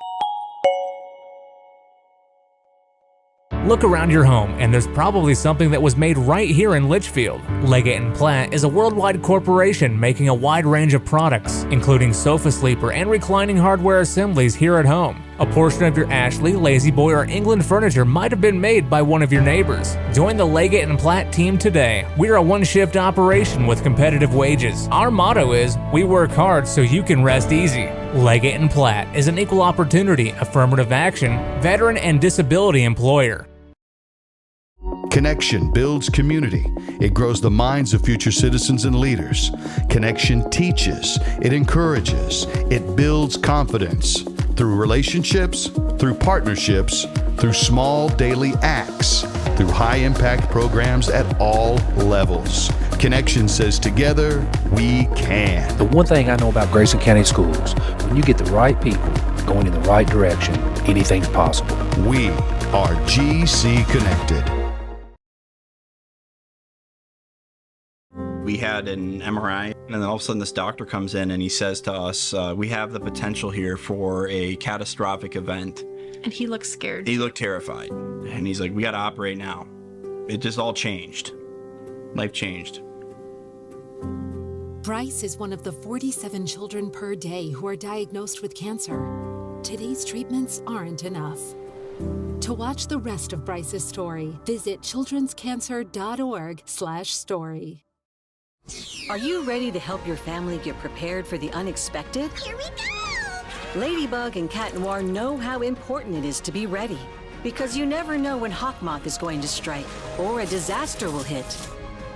Look around your home, and there's probably something that was made right here in Litchfield. Leggett & Platt is a worldwide corporation making a wide range of products, including sofa sleeper and reclining hardware assemblies here at home. A portion of your Ashley, Lazy Boy, or England furniture might have been made by one of your neighbors. Join the Leggett & Platt team today. We're a one-shift operation with competitive wages. Our motto is, we work hard so you can rest easy. Leggett & Platt is an equal opportunity, affirmative action, veteran and disability employer. Connection builds community. It grows the minds of future citizens and leaders. Connection teaches. It encourages. It builds confidence through relationships, through partnerships, through small daily acts, through high-impact programs at all levels. Connection says together, we can. The one thing I know about Grayson County Schools, when you get the right people going in the right direction, anything's possible. We are GC Connected. We had an MRI, and then all of a sudden this doctor comes in and he says to us, we have the potential here for a catastrophic event. And he looked scared. He looked terrified. And he's like, we got to operate now. It just all changed. Life changed. Bryce is one of the 47 children per day who are diagnosed with cancer. Today's treatments aren't enough. To watch the rest of Bryce's story, visit childrenscancer.org/story. Are you ready to help your family get prepared for the unexpected? Here we go! Ladybug and Cat Noir know how important it is to be ready, because you never know when Hawkmoth is going to strike or a disaster will hit.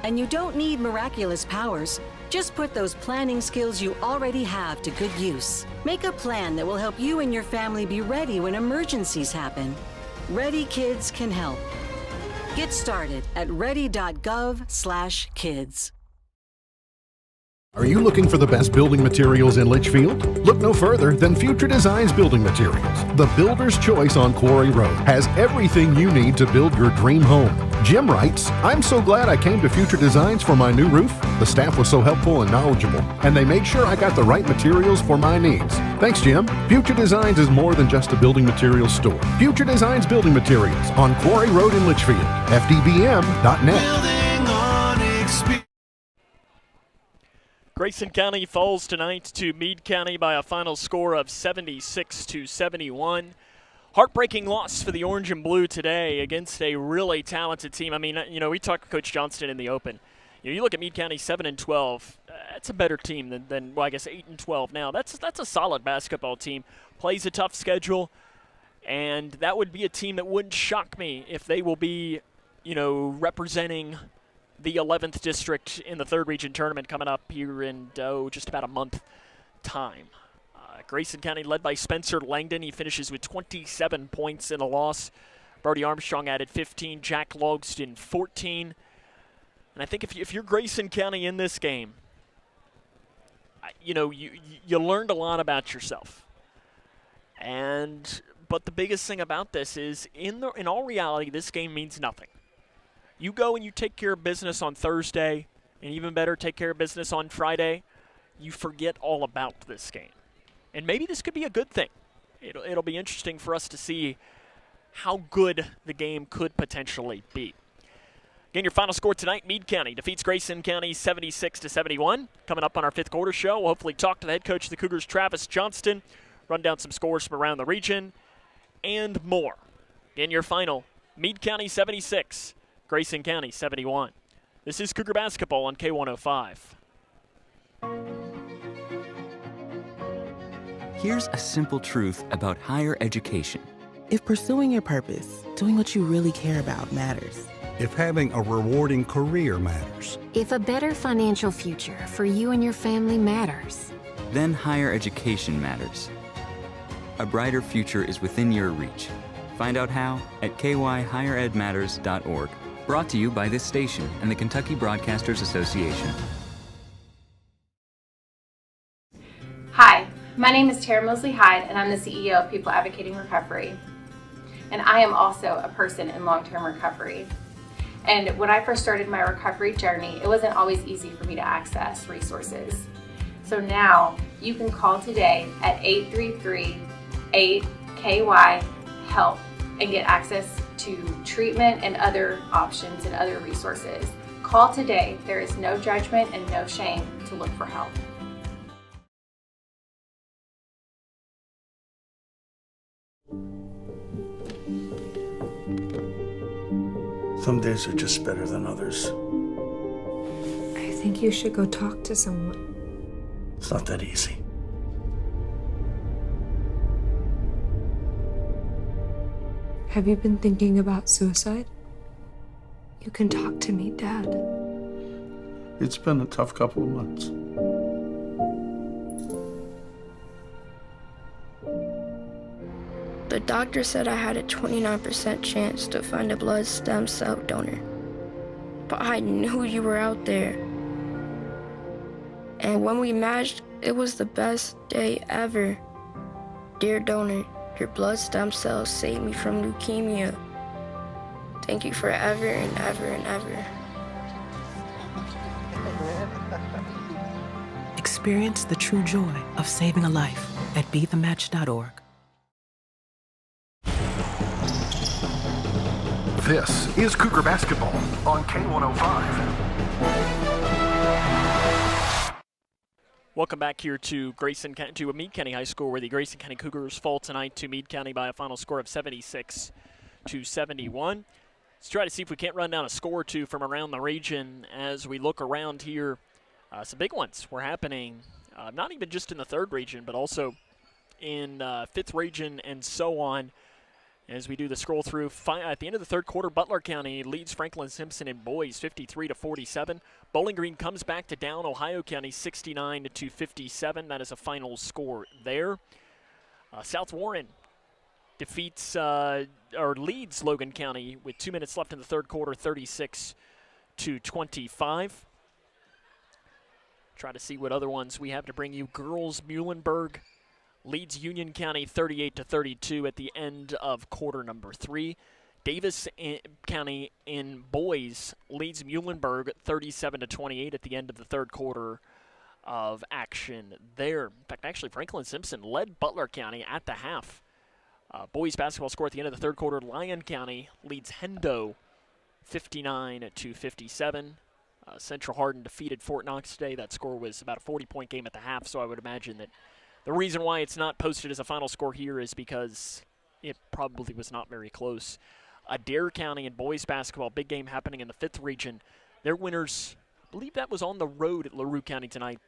And you don't need miraculous powers. Just put those planning skills you already have to good use. Make a plan that will help you and your family be ready when emergencies happen. Ready Kids can help. Get started at ready.gov/kids. Are you looking for the best building materials in Litchfield? Look no further than Future Designs Building Materials. The builder's choice on Quarry Road has everything you need to build your dream home. Jim writes, I'm so glad I came to Future Designs for my new roof. The staff was so helpful and knowledgeable, and they made sure I got the right materials for my needs. Thanks, Jim. Future Designs is more than just a building materials store. Future Designs Building Materials on Quarry Road in Litchfield. FDBM.net. Grayson County falls tonight to Meade County by a final score of 76-71. Heartbreaking loss for the Orange and Blue today against a really talented team. I mean, you know, we talked to Coach Johnston in the open. You look at Meade County 7-12. That's a better team than well, I guess 8-12 now. That's a solid basketball team. Plays a tough schedule, and that would be a team that wouldn't shock me if they will be, you know, representing the 11th district in the 3rd region tournament coming up here in just about a month time. Grayson County led by Spencer Langdon. He finishes with 27 points in a loss. Brody Armstrong added 15, Jack Logston 14. And I think if you're Grayson County in this game, you know, you learned a lot about yourself. But the biggest thing about this is, in all reality, this game means nothing. You go and you take care of business on Thursday, and even better, take care of business on Friday, you forget all about this game. And maybe this could be a good thing. It'll be interesting for us to see how good the game could potentially be. Again, your final score tonight, Meade County defeats Grayson County 76-71. Coming up on our 5th quarter show, we'll hopefully talk to the head coach of the Cougars, Travis Johnston, run down some scores from around the region, and more. Again, your final, Meade County 76, Grayson County 71. This is Cougar Basketball on K105. Here's a simple truth about higher education. If pursuing your purpose, doing what you really care about matters. If having a rewarding career matters. If a better financial future for you and your family matters. Then higher education matters. A brighter future is within your reach. Find out how at kyhigheredmatters.org. Brought to you by this station and the Kentucky Broadcasters Association. Hi, my name is Tara Mosley Hyde, and I'm the CEO of People Advocating Recovery. And I am also a person in long-term recovery. And when I first started my recovery journey, it wasn't always easy for me to access resources. So now you can call today at 833-8KY-HELP and get access to treatment and other options and other resources. Call today. There is no judgment and no shame to look for help. Some days are just better than others. I think you should go talk to someone. It's not that easy. Have you been thinking about suicide? You can talk to me, Dad. It's been a tough couple of months. The doctor said I had a 29% chance to find a blood stem cell donor. But I knew you were out there. And when we matched, it was the best day ever. Dear donor, your blood stem cells saved me from leukemia. Thank you forever and ever and ever. Experience the true joy of saving a life at BeTheMatch.org. This is Cougar Basketball on K105. Welcome back here to Meade County High School, where the Grayson County Cougars fall tonight to Meade County by a final score of 76-71. Let's try to see if we can't run down a score or two from around the region as we look around here. Some big ones were happening, not even just in the third region, but also in fifth region and so on. As we do the scroll through, at the end of the third quarter, Butler County leads Franklin Simpson in boys 53-47. Bowling Green comes back to down Ohio County 69-57. That is a final score there. South Warren leads Logan County with 2 minutes left in the third quarter, 36-25. Try to see what other ones we have to bring you. Girls Muhlenberg leads Union County 38-32 at the end of quarter number 3. Davis County in boys leads Muhlenberg 37-28 at the end of the third quarter of action there. In fact, actually, Franklin Simpson led Butler County at the half. Boys basketball score at the end of the third quarter. Lyon County leads Hendo 59-57. Central Hardin defeated Fort Knox today. That score was about a 40-point game at the half, so I would imagine that the reason why it's not posted as a final score here is because it probably was not very close. Adair County in boys basketball, big game happening in the fifth region. Their winners, I believe that was on the road at LaRue County tonight,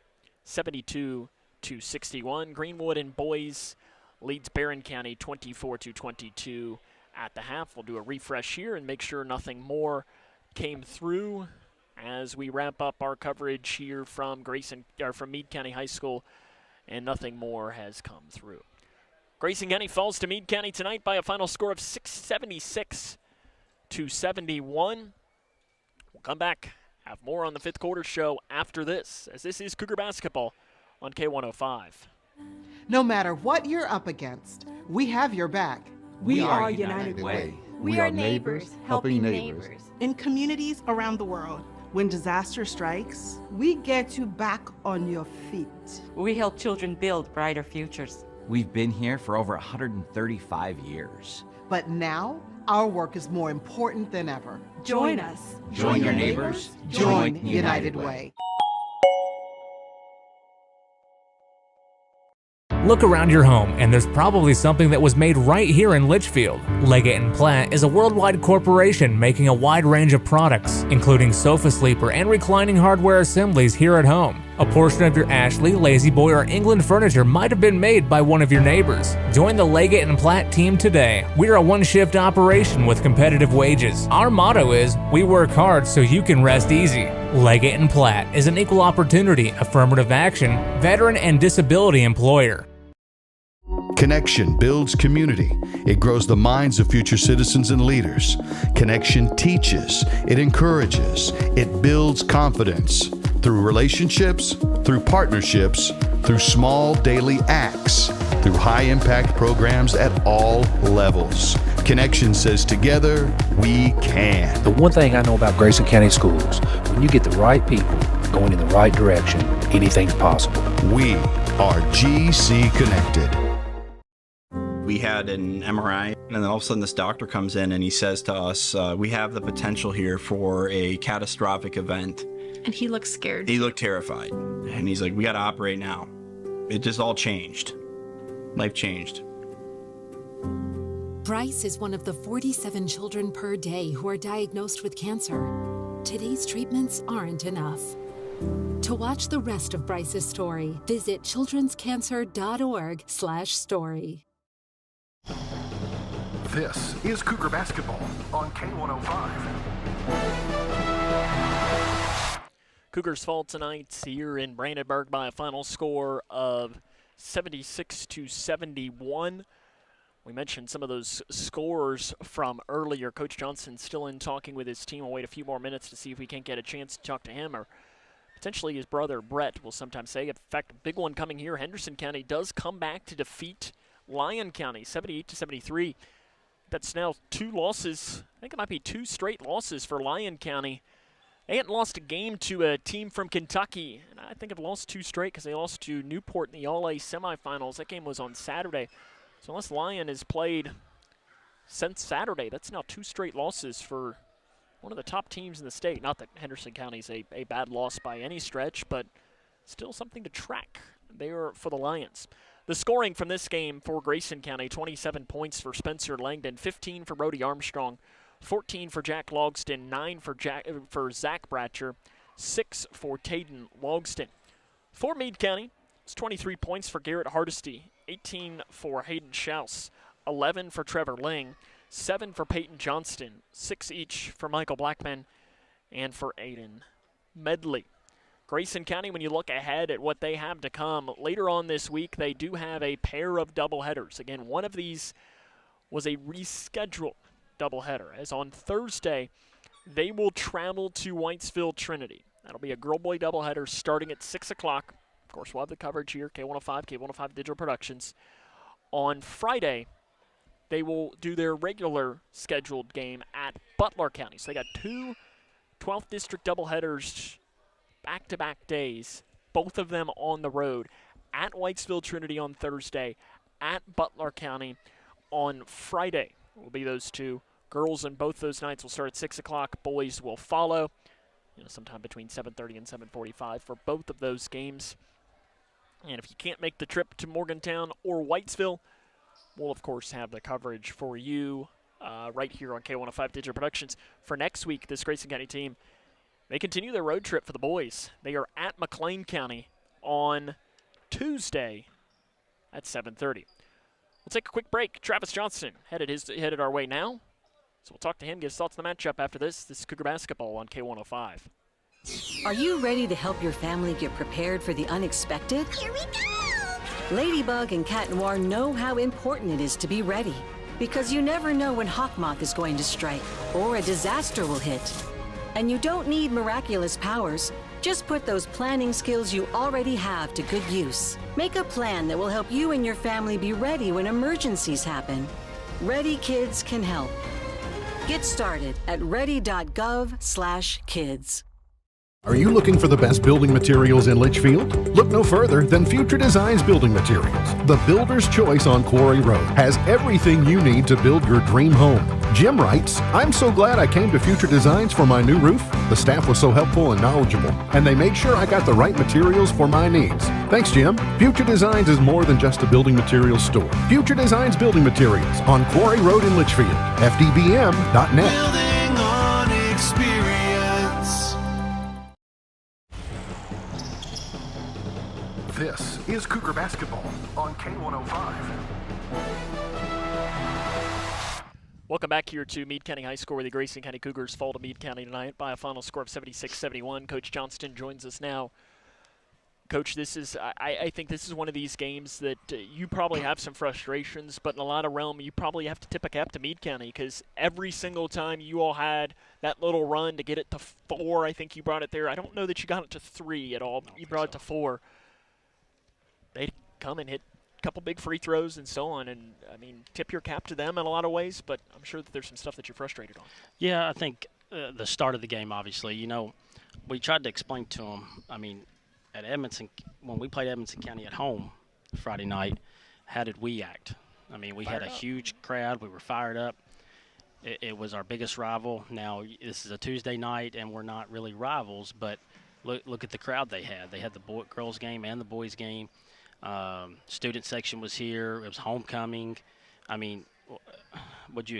72-61. Greenwood in boys leads Barron County 24-22 at the half. We'll do a refresh here and make sure nothing more came through as we wrap up our coverage here from Meade County High School, and nothing more has come through. Grayson County falls to Meade County tonight by a final score of 76-71. We'll come back, have more on the fifth quarter show after this, as this is Cougar Basketball on K105. No matter what you're up against, we have your back. We are United Way. We are neighbors, helping neighbors. In communities around the world, when disaster strikes, we get you back on your feet. We help children build brighter futures. We've been here for over 135 years. But now, our work is more important than ever. Join us. Join your neighbors. Join United Way. Look around your home, and there's probably something that was made right here in Litchfield. Leggett & Platt is a worldwide corporation making a wide range of products, including sofa sleeper and reclining hardware assemblies here at home. A portion of your Ashley, Lazy Boy, or England furniture might have been made by one of your neighbors. Join the Leggett & Platt team today. We're a one-shift operation with competitive wages. Our motto is, we work hard so you can rest easy. Leggett & Platt is an equal opportunity, affirmative action, veteran and disability employer. Connection builds community. It grows the minds of future citizens and leaders. Connection teaches. It encourages. It builds confidence. Through relationships, through partnerships, through small daily acts, through high-impact programs at all levels. Connection says together, we can. The one thing I know about Grayson County Schools, when you get the right people going in the right direction, anything's possible. We are GC Connected. We had an MRI, and then all of a sudden this doctor comes in and he says to us, we have the potential here for a catastrophic event. And he looked scared. He looked terrified. And he's like, we got to operate now. It just all changed. Life changed. Bryce is one of the 47 children per day who are diagnosed with cancer. Today's treatments aren't enough. To watch the rest of Bryce's story, visit childrenscancer.org/story. This is Cougar Basketball on K105. Cougars fall tonight here in Brandenburg by a final score of 76-71. We mentioned some of those scores from earlier. Coach Johnson still in talking with his team. We'll wait a few more minutes to see if we can't get a chance to talk to him, or potentially his brother Brett will sometimes say. In fact, a big one coming here. Henderson County does come back to defeat Lyon County 78-73. That's now 2 losses. I think it might be 2 straight losses for Lyon County. They hadn't lost a game to a team from Kentucky, and I think have lost 2 straight because they lost to Newport in the All-A semifinals. That game was on Saturday. So unless Lyon has played since Saturday, that's now 2 straight losses for one of the top teams in the state. Not that Henderson County is a bad loss by any stretch, but still something to track there for the Lions. The scoring from this game for Grayson County, 27 points for Spencer Langdon, 15 for Brody Armstrong, 14 for Jack Logston, 9 for Zach Bratcher, 6 for Tayden Logston. For Meade County, it's 23 points for Garrett Hardesty, 18 for Hayden Schaus, 11 for Trevor Ling, 7 for Peyton Johnston, 6 each for Michael Blackman, and for Aiden Medley. Grayson County, when you look ahead at what they have to come, later on this week, they do have a pair of doubleheaders. Again, one of these was a rescheduled doubleheader, as on Thursday, they will travel to Whitesville Trinity. That'll be a girl-boy doubleheader starting at 6 o'clock. Of course, we'll have the coverage here, K105, K105 Digital Productions. On Friday, they will do their regular scheduled game at Butler County. So they got 2 12th District doubleheaders back-to-back days, both of them on the road, at Whitesville Trinity on Thursday, at Butler County on Friday. Will be those 2. Girls in both those nights will start at 6 o'clock. Boys will follow, sometime between 7:30 and 7:45 for both of those games. And if you can't make the trip to Morgantown or Whitesville, we'll, of course, have the coverage for you right here on K105 Digital Productions. For next week, this Grayson County team, they continue their road trip for the boys. They are at McLean County on Tuesday at 7:30. We'll take a quick break. Travis Johnson headed our way now. So we'll talk to him, get his thoughts on the matchup after this. This is Cougar Basketball on K105. Are you ready to help your family get prepared for the unexpected? Here we go! Ladybug and Cat Noir know how important it is to be ready, because you never know when Hawkmoth is going to strike or a disaster will hit. And you don't need miraculous powers. Just put those planning skills you already have to good use. Make a plan that will help you and your family be ready when emergencies happen. Ready Kids can help. Get started at ready.gov/kids. Are you looking for the best building materials in Litchfield? Look no further than Future Designs Building Materials. The builder's choice on Quarry Road has everything you need to build your dream home. Jim writes, "I'm so glad I came to Future Designs for my new roof. The staff was so helpful and knowledgeable, and they made sure I got the right materials for my needs. Thanks, Jim." Future Designs is more than just a building materials store. Future Designs Building Materials on Quarry Road in Litchfield. FDBM.net. Building on experience. This is Cougar Basketball on K105. Welcome back here to Meade County High School, where the Grayson County Cougars fall to Meade County tonight by a final score of 76-71. Coach Johnston joins us now. Coach, I think this is one of these games that you probably have some frustrations, but in a lot of realm, you probably have to tip a cap to Meade County, because every single time you all had that little run to get it to 4, I think you brought it there. I don't know that you got it to 3 at all. You brought it to 4. They'd come and hit a couple big free throws and so on, and, tip your cap to them in a lot of ways, but I'm sure that there's some stuff that you're frustrated on. Yeah, I think the start of the game, obviously, we tried to explain to them, at Edmondson, when we played Edmondson County at home Friday night, how did we act? We had a huge crowd. We were fired up. It was our biggest rival. Now, this is a Tuesday night, and we're not really rivals, but look at the crowd they had. They had the girls' game and the boys' game. Student section was here. It was homecoming. How'd you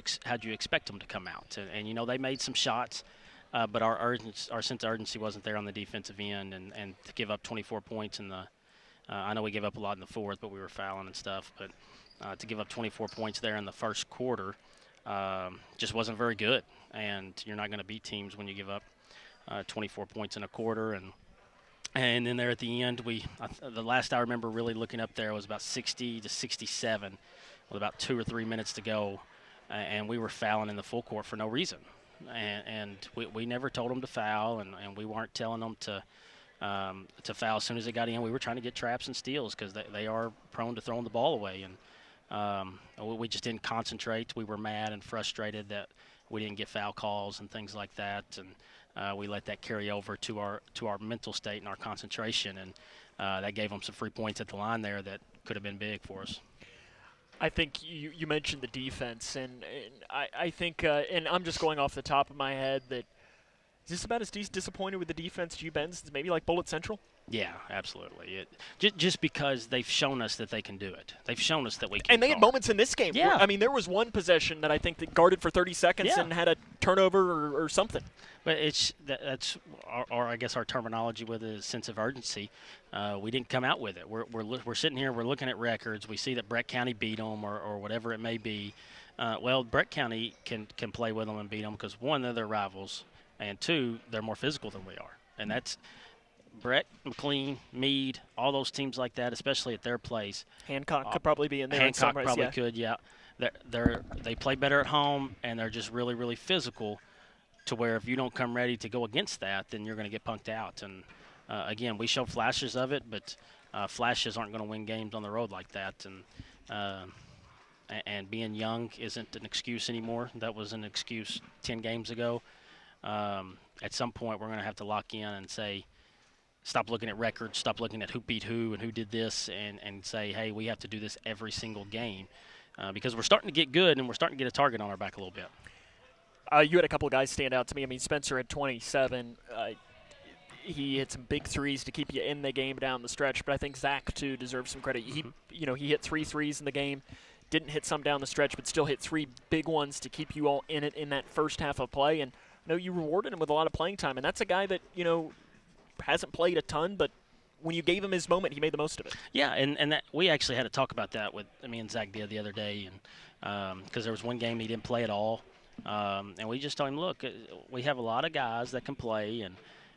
expect them to come out? And they made some shots, but our sense of urgency wasn't there on the defensive end, and to give up 24 points in the I know we gave up a lot in the fourth, but we were fouling and stuff. But to give up 24 points there in the first quarter, just wasn't very good. And you're not going to beat teams when you give up 24 points in a quarter. And then there at the end, the last I remember really looking up there was about 60 to 67 with about 2 or 3 minutes to go. And we were fouling in the full court for no reason. And we never told them to foul, and we weren't telling them to foul as soon as they got in. We were trying to get traps and steals because they are prone to throwing the ball away. And we just didn't concentrate. We were mad and frustrated that we didn't get foul calls and things like that. And we let that carry over to our mental state and our concentration. And that gave them some free points at the line there that could have been big for us. I think you mentioned the defense, and I think, and I'm just going off the top of my head, that is this about as disappointed with the defense you've been as maybe like Bullitt Central? Yeah, absolutely. Just because they've shown us that they can do it. They've shown us that we can. And they had moments in this game. Yeah. Where, I mean, there was one possession that I think that guarded for 30 seconds and had a turnover or something. But that's I guess our terminology with it is sense of urgency. We didn't come out with it. We're sitting here. We're looking at records. We see that Brett County beat them or whatever it may be. Well, Brett County can play with them and beat them because, one, they're their rivals, and two, they're more physical than we are. And that's Brett, McLean, Meade, all those teams like that, especially at their place. Hancock could probably be in there. Hancock probably could, yeah. They play better at home, and they're just really, really physical to where if you don't come ready to go against that, then you're going to get punked out. And, again, we show flashes of it, but flashes aren't going to win games on the road like that. And being young isn't an excuse anymore. That was an excuse 10 games ago. At some point, we're going to have to lock in and say, stop looking at records, stop looking at who beat who and who did this, and say, hey, we have to do this every single game because we're starting to get good and we're starting to get a target on our back a little bit. You had a couple of guys stand out to me. I mean, Spencer had 27. He hit some big threes to keep you in the game down the stretch, but I think Zach, too, deserves some credit. He hit 3 threes in the game, didn't hit some down the stretch, but still hit 3 big ones to keep you all in it in that first half of play. And I know you rewarded him with a lot of playing time, and that's a guy that, hasn't played a ton, but when you gave him his moment, he made the most of it. Yeah, and that we actually had to talk about that with me and Zach the other day, and because there was one game he didn't play at all, and we just told him, look, we have a lot of guys that can play,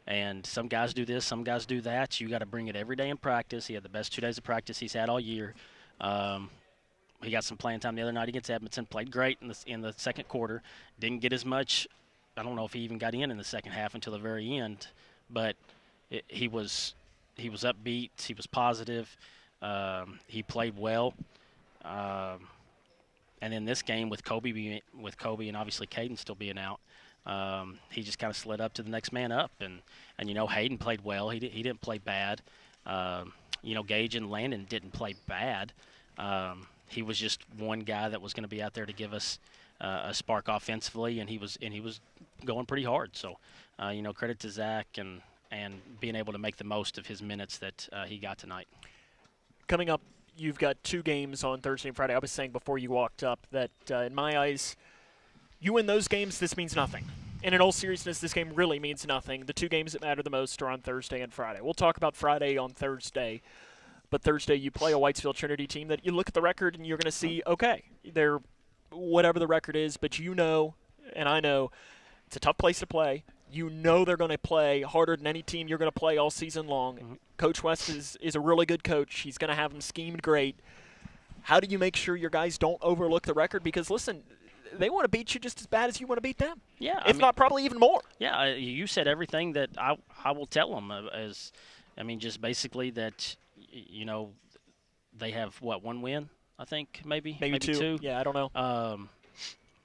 and some guys do this, some guys do that. You got to bring it every day in practice. He had the best 2 days of practice he's had all year. He got some playing time the other night against Edmonton. Played great in the second quarter. Didn't get as much. I don't know if he even got in the second half until the very end, but he was upbeat. He was positive. He played well. And in this game with Kobe and obviously Caden still being out, he just kind of slid up to the next man up. And Hayden played well. He didn't play bad. Gage and Landon didn't play bad. He was just one guy that was going to be out there to give us a spark offensively, and he was going pretty hard. So, credit to Zach and being able to make the most of his minutes that he got tonight. Coming up, you've got 2 games on Thursday and Friday. I was saying before you walked up that, in my eyes, you win those games, this means nothing. And in all seriousness, this game really means nothing. The 2 games that matter the most are on Thursday and Friday. We'll talk about Friday on Thursday. But Thursday, you play a Whitesville Trinity team that you look at the record and you're going to see, okay, they're whatever the record is, but and I know, it's a tough place to play. They're going to play harder than any team you're going to play all season long. Mm-hmm. Coach West is a really good coach. He's going to have them schemed great. How do you make sure your guys don't overlook the record? Because, listen, they want to beat you just as bad as you want to beat them. Yeah. If not, probably even more. Yeah, you said everything that I will tell them. Just basically that, they have, 1 win, I think, maybe 2. Yeah, I don't know.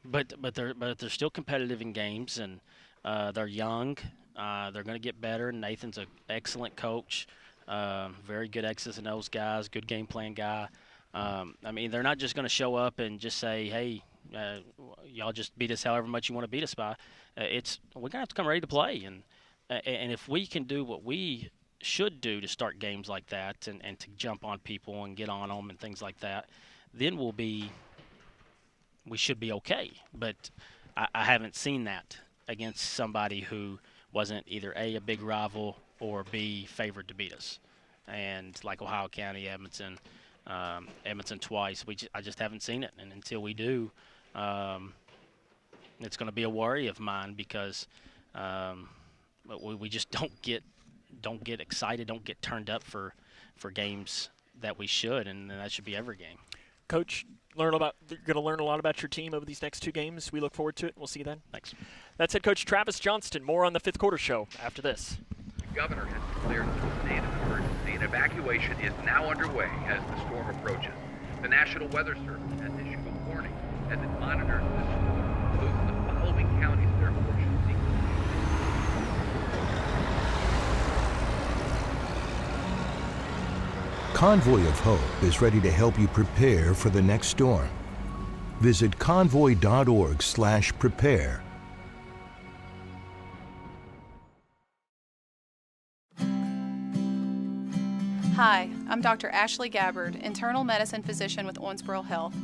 But they're still competitive in games, and they're young. They're going to get better. Nathan's an excellent coach, very good X's and O's guys, good game plan guy. They're not just going to show up and just say, hey, y'all just beat us however much you want to beat us by. We're going to have to come ready to play. And if we can do what we should do to start games like that and to jump on people and get on them and things like that, then we should be okay. But I haven't seen that against somebody who wasn't either A, a big rival, or B, favored to beat us. And like Ohio County, Edmonton twice, I just haven't seen it. And until we do, It's going to be a worry of mine because we just don't get excited, don't get turned up for games that we should, and that should be every game. Coach, you're going to learn a lot about your team over these next 2 games. We look forward to it. We'll see you then. Thanks. That's head coach Travis Johnston. More on the Fifth Quarter Show after this. The governor has declared a state of emergency, and evacuation is now underway as the storm approaches. The National Weather Service has issued a warning as it monitors the storm, including the following counties that are fortunate. Convoy of Hope is ready to help you prepare for the next storm. Visit convoy.org/prepare. Hi, I'm Dr. Ashley Gabbard, internal medicine physician with Owensboro Health.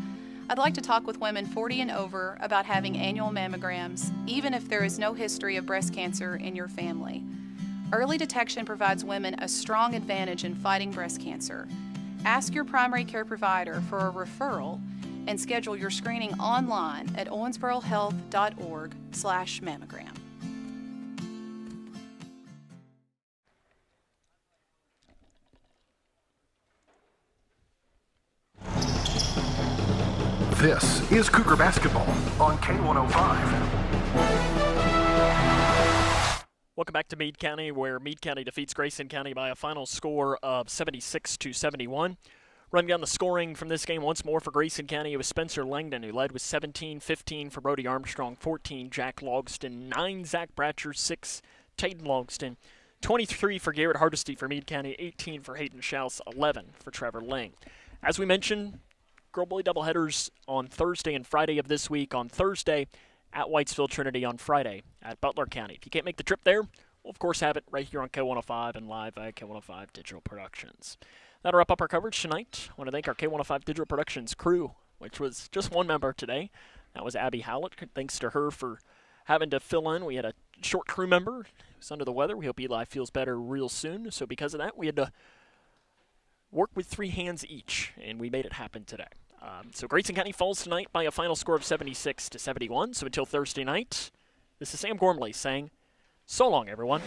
I'd like to talk with women 40 and over about having annual mammograms, even if there is no history of breast cancer in your family. Early detection provides women a strong advantage in fighting breast cancer. Ask your primary care provider for a referral and schedule your screening online at owensborohealth.org/mammogram. This is Cougar Basketball on K105. Welcome back to Meade County, where Meade County defeats Grayson County by a final score of 76-71. Running down the scoring from this game once more for Grayson County, it was Spencer Langdon, who led with 17, 15 for Brody Armstrong, 14 Jack Logston, 9 Zach Bratcher, 6 Tayden Logston, 23 for Garrett Hardesty for Meade County, 18 for Hayden Schaus, 11 for Trevor Lang. As we mentioned, girl-boy doubleheaders on Thursday and Friday of this week. On Thursday, at Whitesville Trinity, on Friday at Butler County. If you can't make the trip there, we'll of course have it right here on K105 and live at K105 Digital Productions. That'll wrap up our coverage tonight. I want to thank our K105 Digital Productions crew, which was just one member today. That was Abby Howlett. Thanks to her for having to fill in. We had a short crew member who's under the weather. We hope Eli feels better real soon. So because of that, we had to work with 3 hands each, and we made it happen today. So Grayson County falls tonight by a final score of 76-71. So until Thursday night, this is Sam Gormley saying, so long, everyone.